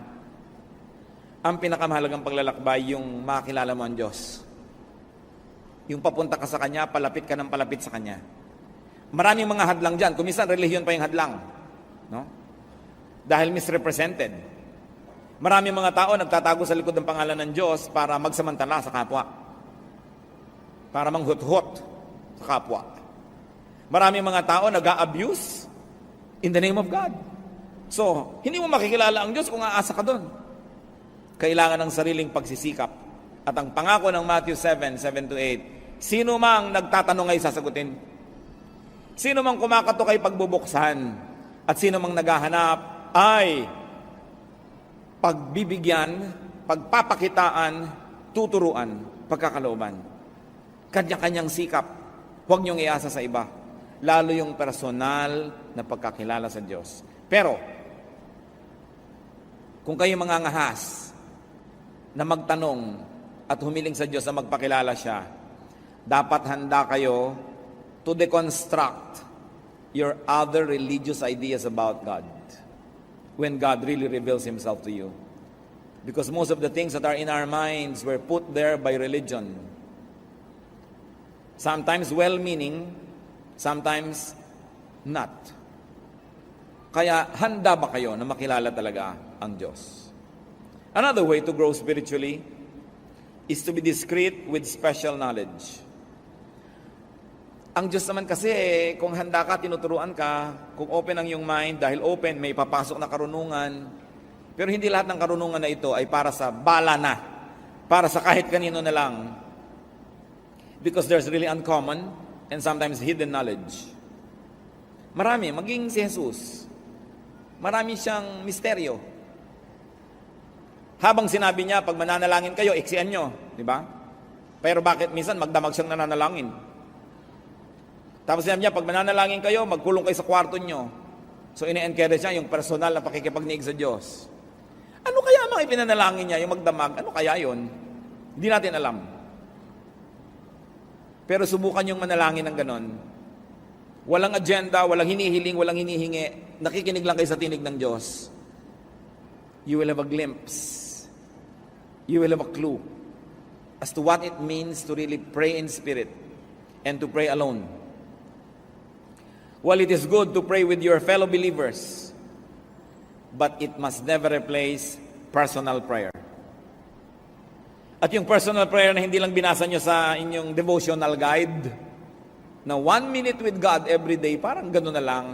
Ang pinakamahalagang paglalakbay, yung makilala mo ang Diyos. Yung papunta ka sa Kanya, palapit ka ng palapit sa Kanya. Maraming mga hadlang dyan. Kuminsan, relihiyon pa yung hadlang. No? Dahil misrepresented. Maraming mga tao nagtatago sa likod ng pangalan ng Diyos para magsamantala sa kapwa. Para manghut-hut sa kapwa. Maraming mga tao nag-a-abuse in the name of God. So, hindi mo makikilala ang Diyos kung aasa ka doon. Kailangan ng sariling pagsisikap. At ang pangako ng Matthew 7:7-8, sino mang nagtatanong ay sasagutin. Sino mang kumakatok ay pagbubuksan. At sino mang naghahanap ay pagbibigyan, pagpapakitaan, tuturuan, pagkakalooban. Kanya-kanyang sikap. Huwag niyong iasa sa iba. Lalo yung personal na pagkakilala sa Diyos. Pero, kung kayo mangangahas na magtanong at humiling sa Diyos na magpakilala siya, dapat handa kayo to deconstruct your other religious ideas about God when God really reveals Himself to you. Because most of the things that are in our minds were put there by religion. Sometimes well-meaning, sometimes not. Kaya handa ba kayo na makilala talaga ang Diyos? Another way to grow spiritually is to be discreet with special knowledge. Ang Diyos naman kasi, kung handa ka, tinuturuan ka, kung open ang iyong mind, dahil open, may papasok na karunungan. Pero hindi lahat ng karunungan na ito ay para sa bala na, para sa kahit kanino na lang. Because there's really uncommon and sometimes hidden knowledge. Marami, maging si Jesus. Marami siyang misteryo. Habang sinabi niya, pag mananalangin kayo, iksian nyo. Di ba? Pero bakit minsan magdamag siyang nananalangin? Tapos sinabi niya, pag mananalangin kayo, magkulong kayo sa kwarto nyo. So ini-encourage niya yung personal na pakikipagniig sa Diyos. Ano kaya mga ipinanalangin niya, yung magdamag? Ano kaya yon? Hindi natin alam. Pero subukan yung manalangin ng ganon. Walang agenda, walang hinihiling, walang hinihingi. Nakikinig lang kayo sa tinig ng Diyos. You will have a glimpse. You will have a clue as to what it means to really pray in spirit and to pray alone. While it is good to pray with your fellow believers, but it must never replace personal prayer. At yung personal prayer na hindi lang binasa nyo sa inyong devotional guide, na 1 minute with God every day, parang gano'n na lang.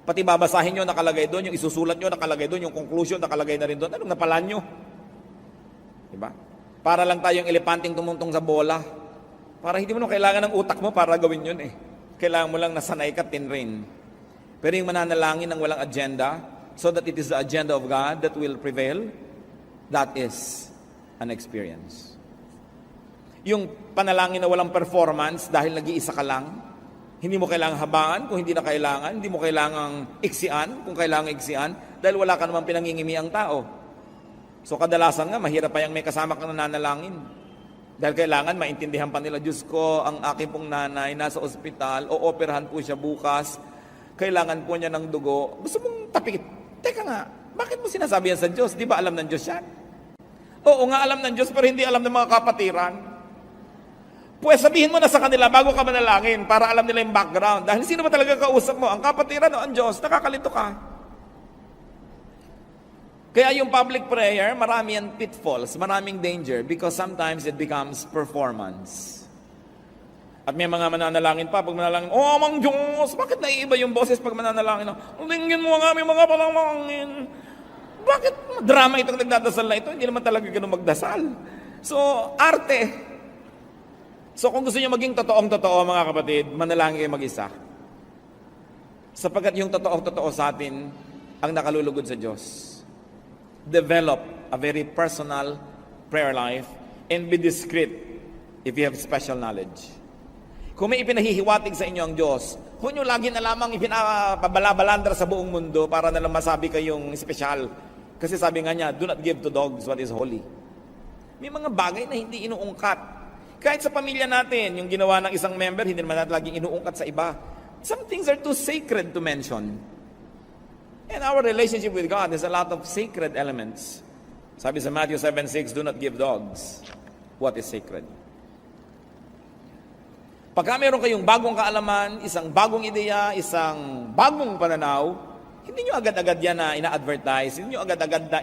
Pati babasahin nyo, nakalagay doon, yung isusulat nyo, nakalagay doon, yung conclusion, nakalagay na rin doon. Anong napalan nyo? Diba? Para lang tayong elepanting tumuntong sa bola. Para hindi mo kailangan ng utak mo para gawin yun eh. Kailangan mo lang nasanay ka, tinrain. Pero yung mananalangin ng walang agenda, so that it is the agenda of God that will prevail, that is an experience. Yung panalangin na walang performance dahil nag-iisa ka lang, hindi mo kailangang habaan kung hindi na kailangan, hindi mo kailangang iksian kung kailangan iksian, dahil wala ka namang pinangingimi ang tao. So kadalasan nga, mahirap pa yung may kasama kang nananalangin. Dahil kailangan maintindihan pa nila, Diyos ko, ang aking pong nanay nasa ospital, o operahan po siya bukas, kailangan po niya ng dugo. Gusto mong tapikit. Teka nga, bakit mo sinasabi yan sa Diyos? Di ba alam ng Diyos yan? Oo nga, alam ng Diyos, pero hindi alam ng mga kapatiran. Pues sabihin mo na sa kanila bago ka manalangin para alam nila yung background. Dahil sino ba talaga kausap mo? Ang kapatiran o ang Diyos? Nakakalito ka. Kaya yung public prayer, marami yan pitfalls, maraming danger because sometimes it becomes performance. At may mga mananalangin pa, pag manalangin, "Oh, Amang Diyos, bakit naiiba yung boses pag mananalangin? Tingin mo nga, may mga panalangin. Bakit drama itong nagdadasal na ito? Hindi naman talaga ganun magdasal." So, arte. So, kung gusto niyo maging totoong-totoo, mga kapatid, manalangin kayo mag-isa. Sapagkat yung totoong-totoo sa atin ang nakalulugod sa Diyos. Develop a very personal prayer life and be discreet if you have special knowledge. Kung may ipinahihiwatig sa inyo ang Diyos, huwag nyo lagi na lamang ipinapabalabalandra sa buong mundo para na lang masabi kayong espesyal. Kasi sabi nga niya, do not give to dogs what is holy. May mga bagay na hindi inuungkat. Kahit sa pamilya natin, yung ginawa ng isang member, hindi naman natin laging inuungkat sa iba. Some things are too sacred to mention. And our relationship with God has a lot of sacred elements. Sabi sa Matthew 7:6, do not give dogs what is sacred. Pagka meron kayong bagong kaalaman, isang bagong ideya, isang bagong pananaw, hindi nyo agad-agad yan na ina-advertise, hindi nyo agad-agad na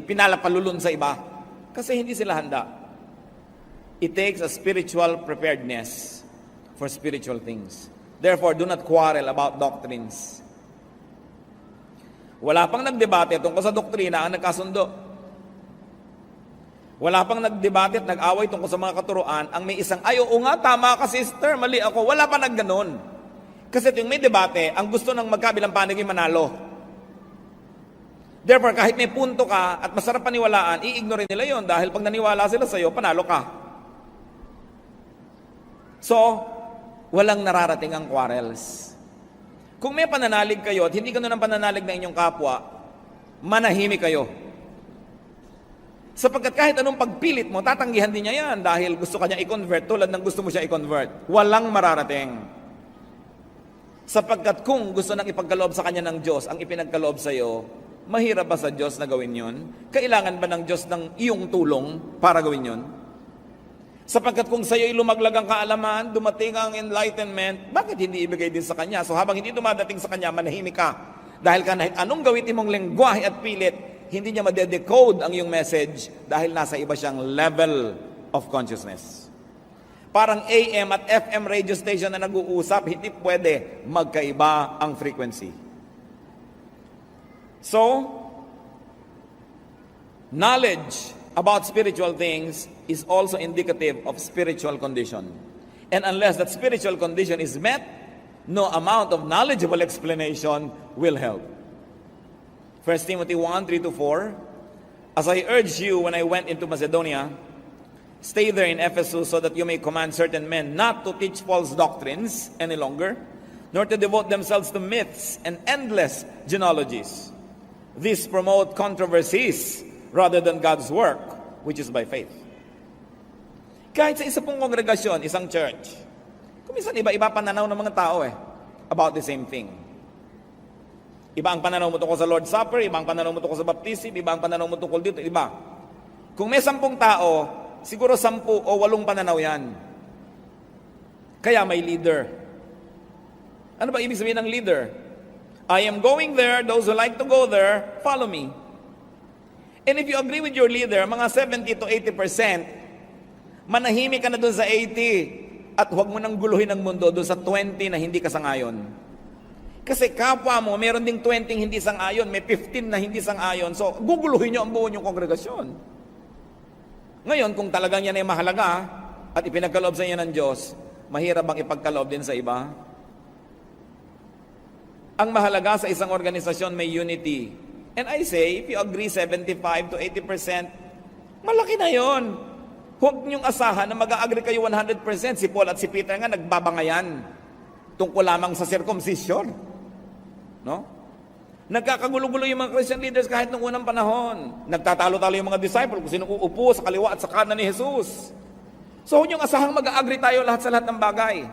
pinalapalulun sa iba. Kasi hindi sila handa. It takes a spiritual preparedness for spiritual things. Therefore, do not quarrel about doctrines. Wala pang nagdebate tungkol sa doktrina ang nagkasundo. Wala pang nagdebate at nag-away tungkol sa mga katuruan ang may isang, "Ay, oo nga, tama ka sister, mali ako." Wala pa nagganon. Kasi yung may debate, ang gusto ng magkabilang panig ay manalo. Therefore, kahit may punto ka at masarap paniwalaan, i-ignore nila yon dahil pag naniwala sila sa iyo, panalo ka. So, walang nararating ang quarrels. Kung may pananalig kayo at hindi ganun ang pananalig ng inyong kapwa, manahimik kayo. Sapagkat kahit anong pagpilit mo, tatanggihan din niya yan dahil gusto ka niya i-convert tulad ng gusto mo siya i-convert. Walang mararating. Sapagkat kung gusto nang ipagkaloob sa kanya ng Diyos ang ipinagkaloob sa iyo, mahirap ba sa Diyos na gawin yun? Kailangan ba ng Diyos ng iyong tulong para gawin yun? Sapagkat kung sa iyo lumaglag ang kaalaman, dumating ang enlightenment, bakit hindi ibigay din sa Kanya? So habang hindi dumadating sa Kanya, manahimik ka. Dahil kahit anong gawin mong lengguwahe at pilit, hindi niya madedecode ang iyong message dahil nasa iba siyang level of consciousness. Parang AM at FM radio station na nag-uusap, hindi pwede magkaiba ang frequency. So, knowledge about spiritual things is also indicative of spiritual condition. And unless that spiritual condition is met, no amount of knowledgeable explanation will help. 1 Timothy 1:3-4, "As I urged you when I went into Macedonia, stay there in Ephesus so that you may command certain men not to teach false doctrines any longer, nor to devote themselves to myths and endless genealogies. These promote controversies rather than God's work, which is by faith." Kahit sa isa pong kongregasyon, isang church, kuminsan iba-iba pananaw ng mga tao about the same thing. Iba ang pananaw mo tungkol sa Lord's Supper, iba ang pananaw mo tungkol sa baptism, iba ang pananaw mo tungkol dito, iba. Kung may 10 tao, siguro 10 o 8 pananaw yan. Kaya may leader. Ano ba ibig sabihin ng leader? I am going there, those who like to go there, follow me. And if you agree with your leader, mga 70 to 80%, manahimik ka na doon sa 80 at huwag mo nang guluhin ang mundo doon sa 20 na hindi ka sangayon. Kasi kapwa mo, meron ding 20 hindi sangayon, may 15 na hindi sangayon, so guguluhin nyo ang buo nyong kongregasyon. Ngayon, kung talagang yan ay mahalaga at ipinagkaloob sa inyo ng Diyos, mahirap bang ipagkaloob din sa iba? Ang mahalaga sa isang organisasyon may unity. And I say, if you agree 75 to 80%, malaki na yon. Huwag niyong asahan na mag-a-agree kayo 100%. Si Paul at si Peter nga nagbabangayan tungkol lamang sa circumcision. No? Nagkakagulo-gulo yung mga Christian leaders kahit nung unang panahon. Nagtatalo-talo yung mga disciple kung sino uupo sa kaliwa at sa kanan ni Jesus. So huwag niyong asahang mag-a-agree tayo lahat sa lahat ng bagay.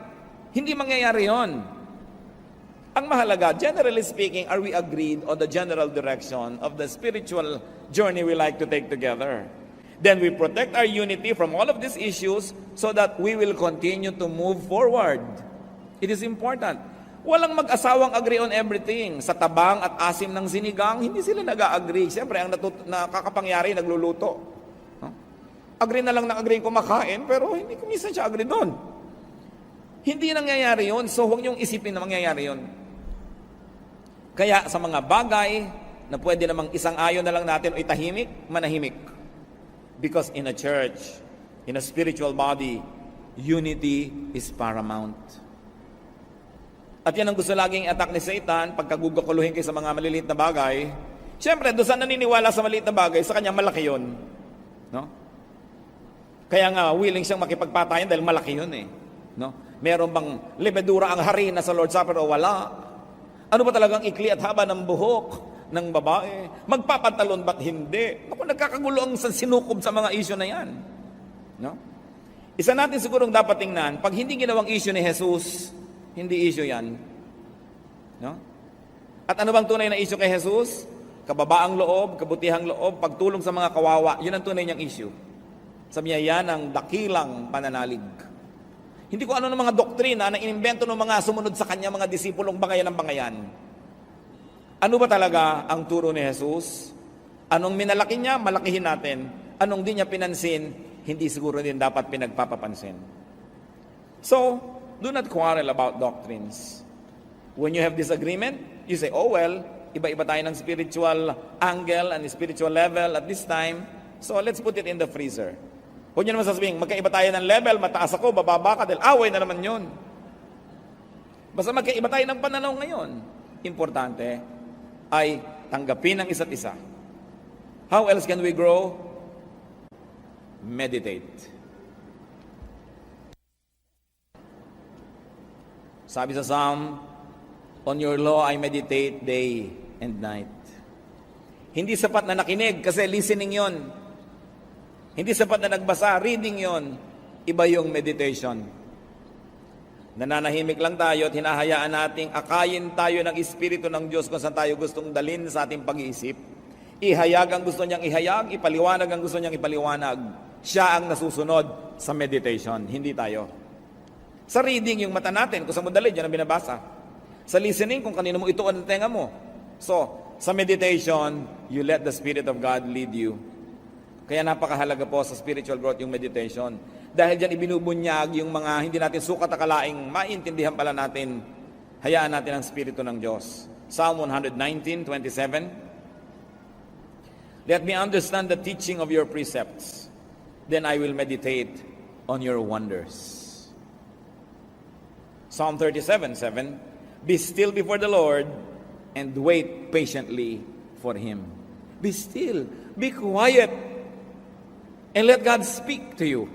Hindi mangyayari yon. Ang mahalaga, generally speaking, are we agreed on the general direction of the spiritual journey we like to take together? Then we protect our unity from all of these issues so that we will continue to move forward. It is important. Walang mag-asawang agree on everything. Sa tabang at asim ng sinigang, hindi sila nag-agree. Siyempre, ang nakakapangyari, nagluluto. No? Agree na lang na agree kumakain, pero hindi ko minsan siya agree doon. Hindi nangyayari yun, so huwag niyong isipin na mangyayari yun. Kaya sa mga bagay na pwede namang isang ayon na lang natin o itahimik, manahimik. Because in a church, in a spiritual body, unity is paramount. At yan ang gusto laging attack ni Satan, pagkagugukuluhin kayo sa mga maliliit na bagay. Siyempre, doon sa naniniwala sa maliit na bagay, sa kanya malaki yun. No? Kaya nga, willing siyang makipagpatayan dahil malaki yun eh. No? Meron bang lebedura ang harina sa Lord's Supper o wala? Ano ba talagang ikli at haba ng buhok ng babae? Magpapantalon ba't hindi? Ako, nagkakagulo ang sinukob sa mga issue na yan. No? Isa natin sigurong dapat tingnan, pag hindi ginawang issue ni Jesus, hindi issue yan. No? At ano bang tunay na issue kay Jesus? Kababaang loob, kabutihang loob, pagtulong sa mga kawawa. Yun ang tunay niyang issue. Sabi niya, yan ang dakilang pananalig. Hindi ko ano ng mga doktrina na inimbento ng mga sumunod sa kanya, mga disipulong bangayan ng bangayan. Ano ba talaga ang turo ni Jesus? Anong minalaki niya, malakihin natin. Anong di niya pinansin, hindi siguro din dapat pinagpapapansin. So, do not quarrel about doctrines. When you have disagreement, you say, oh well, iba-iba tayo ng spiritual angle and spiritual level at this time, so let's put it in the freezer. Huwag niyo naman sasabihin, magkaiba tayo ng level, mataas ako, bababa ka, dahil away na naman yun. Basta magkaiba tayo ng pananaw ngayon. Importante ay tanggapin ang isa't isa. How else can we grow? Meditate. Sabi sa Psalm, on your law I meditate day and night. Hindi sapat na nakinig kasi listening yon. Hindi sapat na nagbasa, reading yon. Iba yung meditation. Nananahimik lang tayo at hinahayaan nating akayin tayo ng Espiritu ng Diyos kung saan tayo gustong dalhin sa ating pag-iisip. Ihayag ang gusto niyang ihayag, ipaliwanag ang gusto niyang ipaliwanag. Siya ang nasusunod sa meditation, hindi tayo. Sa reading, yung mata natin, kung saan mo dalhin, yan ang binabasa. Sa listening, kung kanino mo ituon ang tenga mo. So, sa meditation, you let the Spirit of God lead you. Kaya napakahalaga po sa spiritual growth yung meditation. Dahil dyan ibinubunyag yung mga hindi natin sukat akalaing maintindihan pala natin, hayaan natin ang Spirito ng Diyos. Psalm 119:27. Let me understand the teaching of your precepts, then I will meditate on your wonders. Psalm 37:7. Be still before the Lord and wait patiently for Him. Be still, be quiet, and let God speak to you.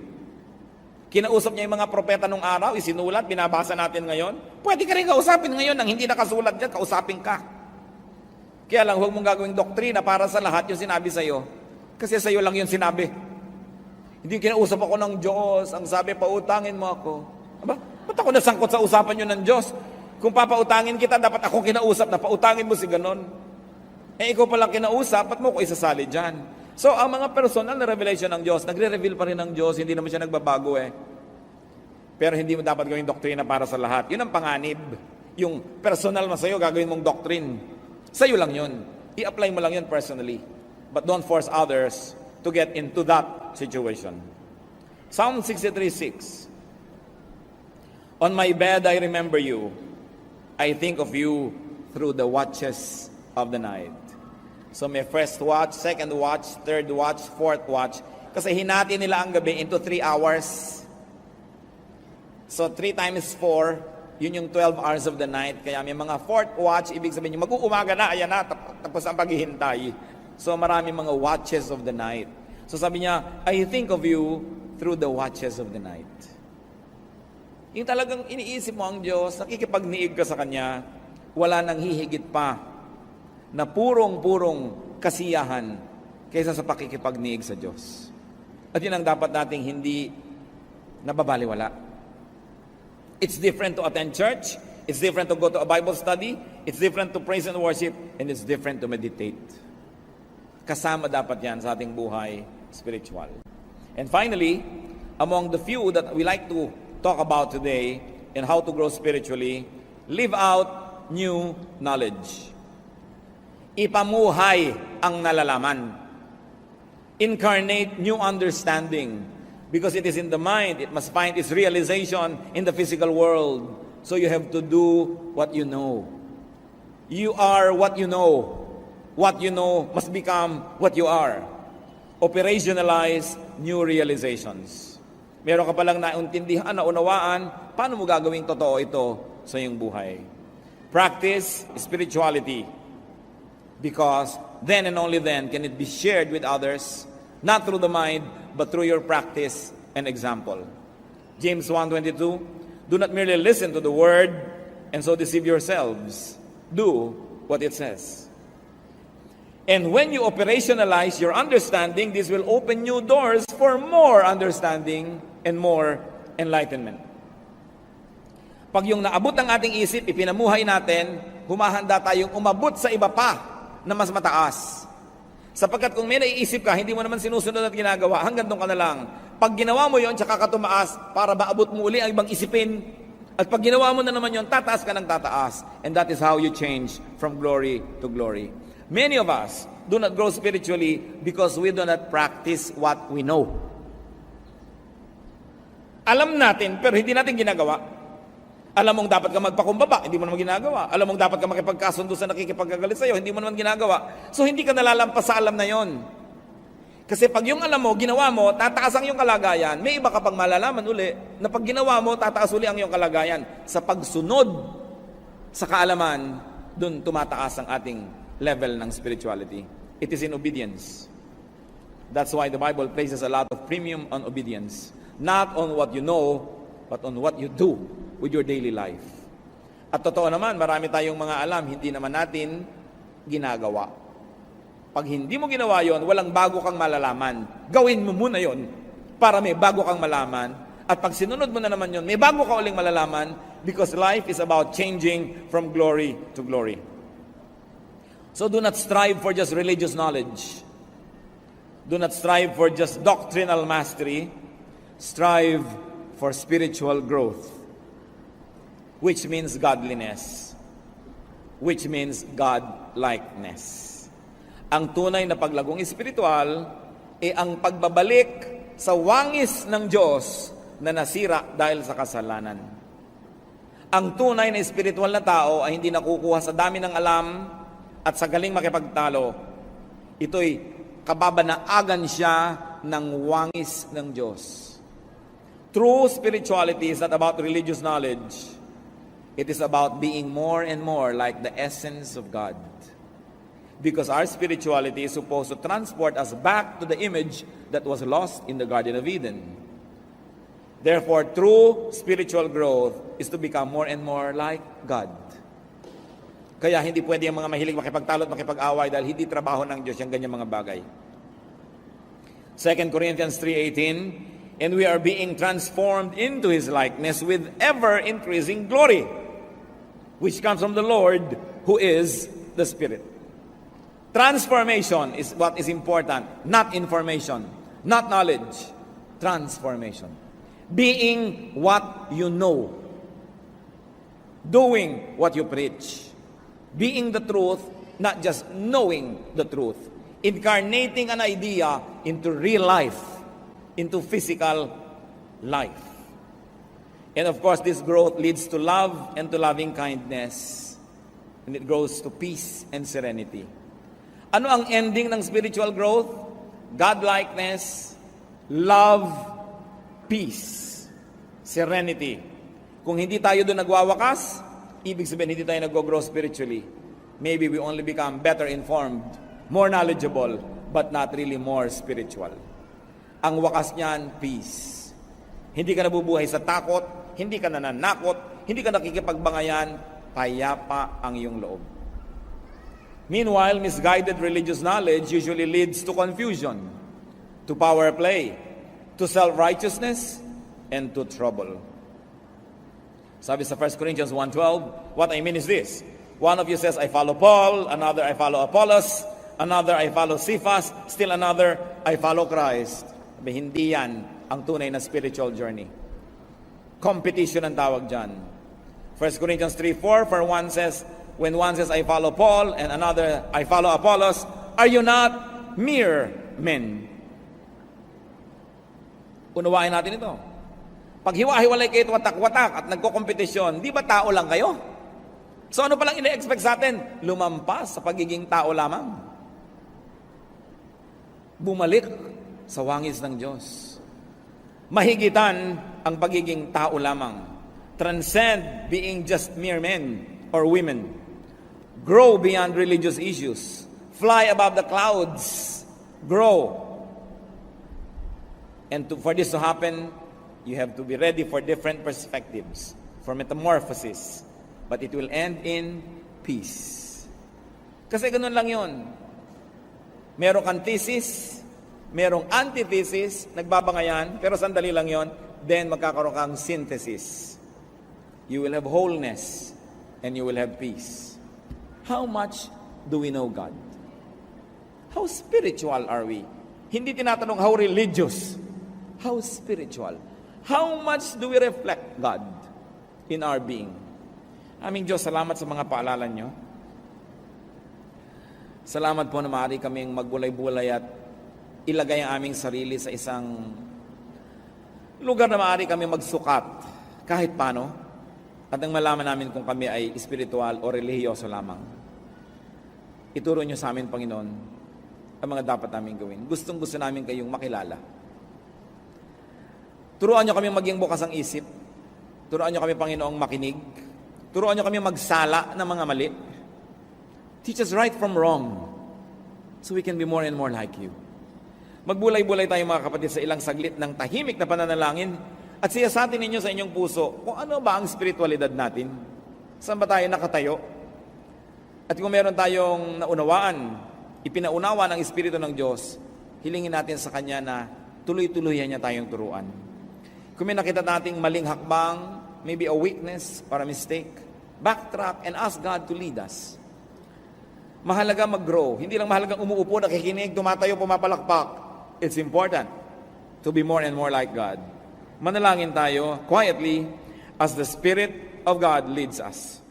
Kinausap niya yung mga propeta nung araw, isinulat, binabasa natin ngayon. Pwede ka rin kausapin ngayon nang hindi nakasulat dyan, kausapin ka. Kaya lang, huwag mong gagawing doktrina para sa lahat yung sinabi sa'yo. Kasi sa'yo lang yung sinabi. Hindi kinausap ako ng Diyos, ang sabi, pautangin mo ako. Aba, ba't ako nasangkot sa usapan nyo ng Diyos? Kung papautangin kita, dapat ako kinausap na pautangin mo si ganon. Eh, ikaw palang kinausap, ba't mo ko isasali dyan? So, ang mga personal na revelation ng Diyos, nagre-reveal pa rin ng Diyos, hindi naman siya nagbabago eh. Pero hindi mo dapat gawing doktrina para sa lahat. Yun ang panganib. Yung personal na sa'yo, gagawin mong doctrine. Sa'yo lang yun. I-apply mo lang yun personally. But don't force others to get into that situation. Psalm 63:6. On my bed I remember you. I think of you through the watches of the night. So may first watch, second watch, third watch, fourth watch. Kasi hinati nila ang gabi into 3 hours. So 3 times 4, yun yung 12 hours of the night. Kaya may mga fourth watch, ibig sabihin yung mag-uumaga na, ayan na, tapos ang paghihintay. So marami mga watches of the night. So sabi niya, I think of you through the watches of the night. Yung talagang iniisip mo ang Diyos, nakikipagniig ka sa Kanya, wala nang hihigit pa na purong-purong kasiyahan kaysa sa pakikipagniig sa Diyos. At yun ang dapat nating hindi nababaliwala. It's different to attend church, it's different to go to a Bible study, it's different to praise and worship, and it's different to meditate. Kasama dapat yan sa ating buhay spiritual. And finally, among the few that we like to talk about today and how to grow spiritually, Live out new knowledge. Ipamuhay ang nalalaman. Incarnate new understanding. Because it is in the mind, it must find its realization in the physical world. So you have to do what you know. You are what you know. What you know must become what you are. Operationalize new realizations. Meron ka palang nauntindihan, naunawaan, paano mo gagawing totoo ito sa iyong buhay? Practice spirituality. Because then and only then can it be shared with others, not through the mind, but through your practice and example. James 1:22, do not merely listen to the word and so deceive yourselves. Do what it says. And when you operationalize your understanding, this will open new doors for more understanding and more enlightenment. Pag yung naabot ng ating isip, ipinamuhay natin, humahanda tayong umabot sa iba pa na mas mataas. Sapagkat kung may naiisip ka, hindi mo naman sinusunod at ginagawa, hanggang doon ka na lang. Pag ginawa mo yon, tsaka ka tumaas para maabot mo uli ang ibang isipin. At pag ginawa mo na naman yon, tataas ka ng tataas. And that is how you change from glory to glory. Many of us do not grow spiritually because we do not practice what we know. Alam natin, pero hindi natin ginagawa. Alam mong dapat ka magpakumbaba, hindi mo naman ginagawa. Alam mong dapat ka makipagkasundo sa nakikipagkagalit sa'yo, hindi mo naman ginagawa. So hindi ka nalalampas sa alam na yon. Kasi pag yung alam mo, ginawa mo, tataas ang iyong kalagayan. May iba ka pang malalaman uli, na pag ginawa mo, tataas uli ang iyong kalagayan. Sa pagsunod sa kaalaman, dun tumataas ang ating level ng spirituality. It is in obedience. That's why the Bible places a lot of premium on obedience. Not on what you know, but on what you do with your daily life. At totoo naman, marami tayong mga alam, hindi naman natin ginagawa. Pag hindi mo ginawa yon, walang bago kang malalaman. Gawin mo muna yon para may bago kang malaman. At pag sinunod mo na naman yon, may bago ka uling malalaman because life is about changing from glory to glory. So do not strive for just religious knowledge. Do not strive for just doctrinal mastery. Strive for spiritual growth, which means godliness, which means God-likeness. Ang tunay na paglagong espiritual ay ang pagbabalik sa wangis ng Diyos na nasira dahil sa kasalanan. Ang tunay na espiritual na tao ay hindi nakukuha sa dami ng alam at sa galing makipagtalo. Ito'y kababanaagan siya ng wangis ng Diyos. True spirituality is not about religious knowledge. It is about being more and more like the essence of God. Because our spirituality is supposed to transport us back to the image that was lost in the Garden of Eden. Therefore, true spiritual growth is to become more and more like God. Kaya hindi pwede yung mga mahilig makipagtalo at makipag-away dahil hindi trabaho ng Diyos yung ganyang mga bagay. 2 Corinthians 3:18, and we are being transformed into His likeness with ever-increasing glory, which comes from the Lord, who is the Spirit. Transformation is what is important, not information, not knowledge. Transformation. Being what you know. Doing what you preach. Being the truth, not just knowing the truth. Incarnating an idea into real life, into physical life. And of course, this growth leads to love and to loving kindness. And it grows to peace and serenity. Ano ang ending ng spiritual growth? Godlikeness, love, peace, serenity. Kung hindi tayo doon nagwawakas, ibig sabihin hindi tayo nag-grow spiritually. Maybe we only become better informed, more knowledgeable, but not really more spiritual. Ang wakas niyan, peace. Hindi ka nabubuhay sa takot, hindi ka nananakot, hindi ka nakikipagbangayan, payapa ang iyong loob. Meanwhile, misguided religious knowledge usually leads to confusion, to power play, to self-righteousness, and to trouble. Sabi sa 1 Corinthians 1:12, what I mean is this. One of you says, I follow Paul, another, I follow Apollos, another, I follow Cephas, still another, I follow Christ. Sabi, hindi yan ang tunay na spiritual journey. Competition ang tawag dyan. 1 Corinthians 3:4, when one says, I follow Paul, and another, I follow Apollos, are you not mere men? Unawain natin ito. Pag hiwa-hiwalay kayo watak-watak at nagko-kompetisyon, di ba tao lang kayo? So ano palang ina-expect sa atin? Lumampas sa pagiging tao lamang. Bumalik sa wangis ng Diyos. Mahigitan ang pagiging tao lamang. Transcend being just mere men or women. Grow beyond religious issues. Fly above the clouds. Grow. And for this to happen, you have to be ready for different perspectives, for metamorphosis. But it will end in peace. Kasi ganun lang yun. Merong kang thesis, merong antithesis, nagbabangayan, pero sandali lang yon, then magkakaroon kang synthesis. You will have wholeness, and you will have peace. How much do we know God? How spiritual are we? Hindi tinatanong how religious. How spiritual? How much do we reflect God in our being? Aming Diyos, salamat sa mga paalala nyo. Salamat po na maaari kaming magbulay-bulay at ilagay ang aming sarili sa isang lugar na maaari kami magsukat kahit paano at nang malaman namin kung kami ay espiritual o relihiyoso lamang. Ituro nyo sa amin, Panginoon, ang mga dapat namin gawin. Gustong-gusto namin kayong makilala. Turuan nyo kami maging bukas ang isip. Turuan nyo kami, Panginoong, makinig. Turuan nyo kami magsala ng mga mali. Teach us right from wrong so we can be more and more like you. Magbulay-bulay tayo, mga kapatid, sa ilang saglit ng tahimik na pananalangin at siyasatin ninyo sa inyong puso kung ano ba ang spiritualidad natin. Saan ba tayo nakatayo? At kung meron tayong naunawaan, ipinaunawa ng Espiritu ng Diyos, hilingin natin sa Kanya na tuloy-tuloyan niya tayong turuan. Kung may nakita nating maling hakbang, maybe a weakness or a mistake, backtrack and ask God to lead us. Mahalaga mag-grow. Hindi lang mahalagang umuupo, nakikinig, tumatayo, pumapalakpak. It's important to be more and more like God. Manalangin tayo quietly as the Spirit of God leads us.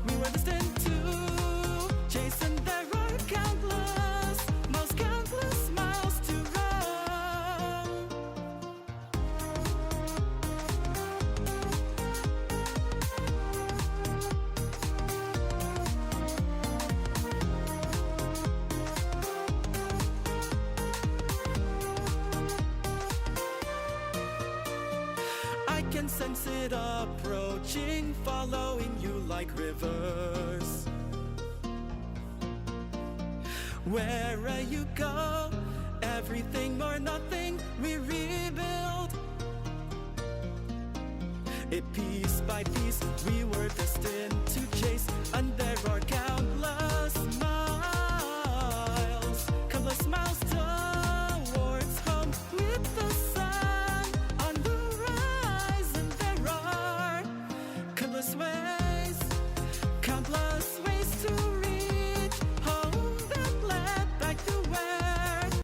We were destined to chasing that road, countless, most countless miles to run. I can sense it approaching, following you like rivers. Wherever you go, everything or nothing, we rebuild. It piece by piece, we were destined to chase, and there are countless miles towards home. With the sun on the rise, and there are countless ways, countless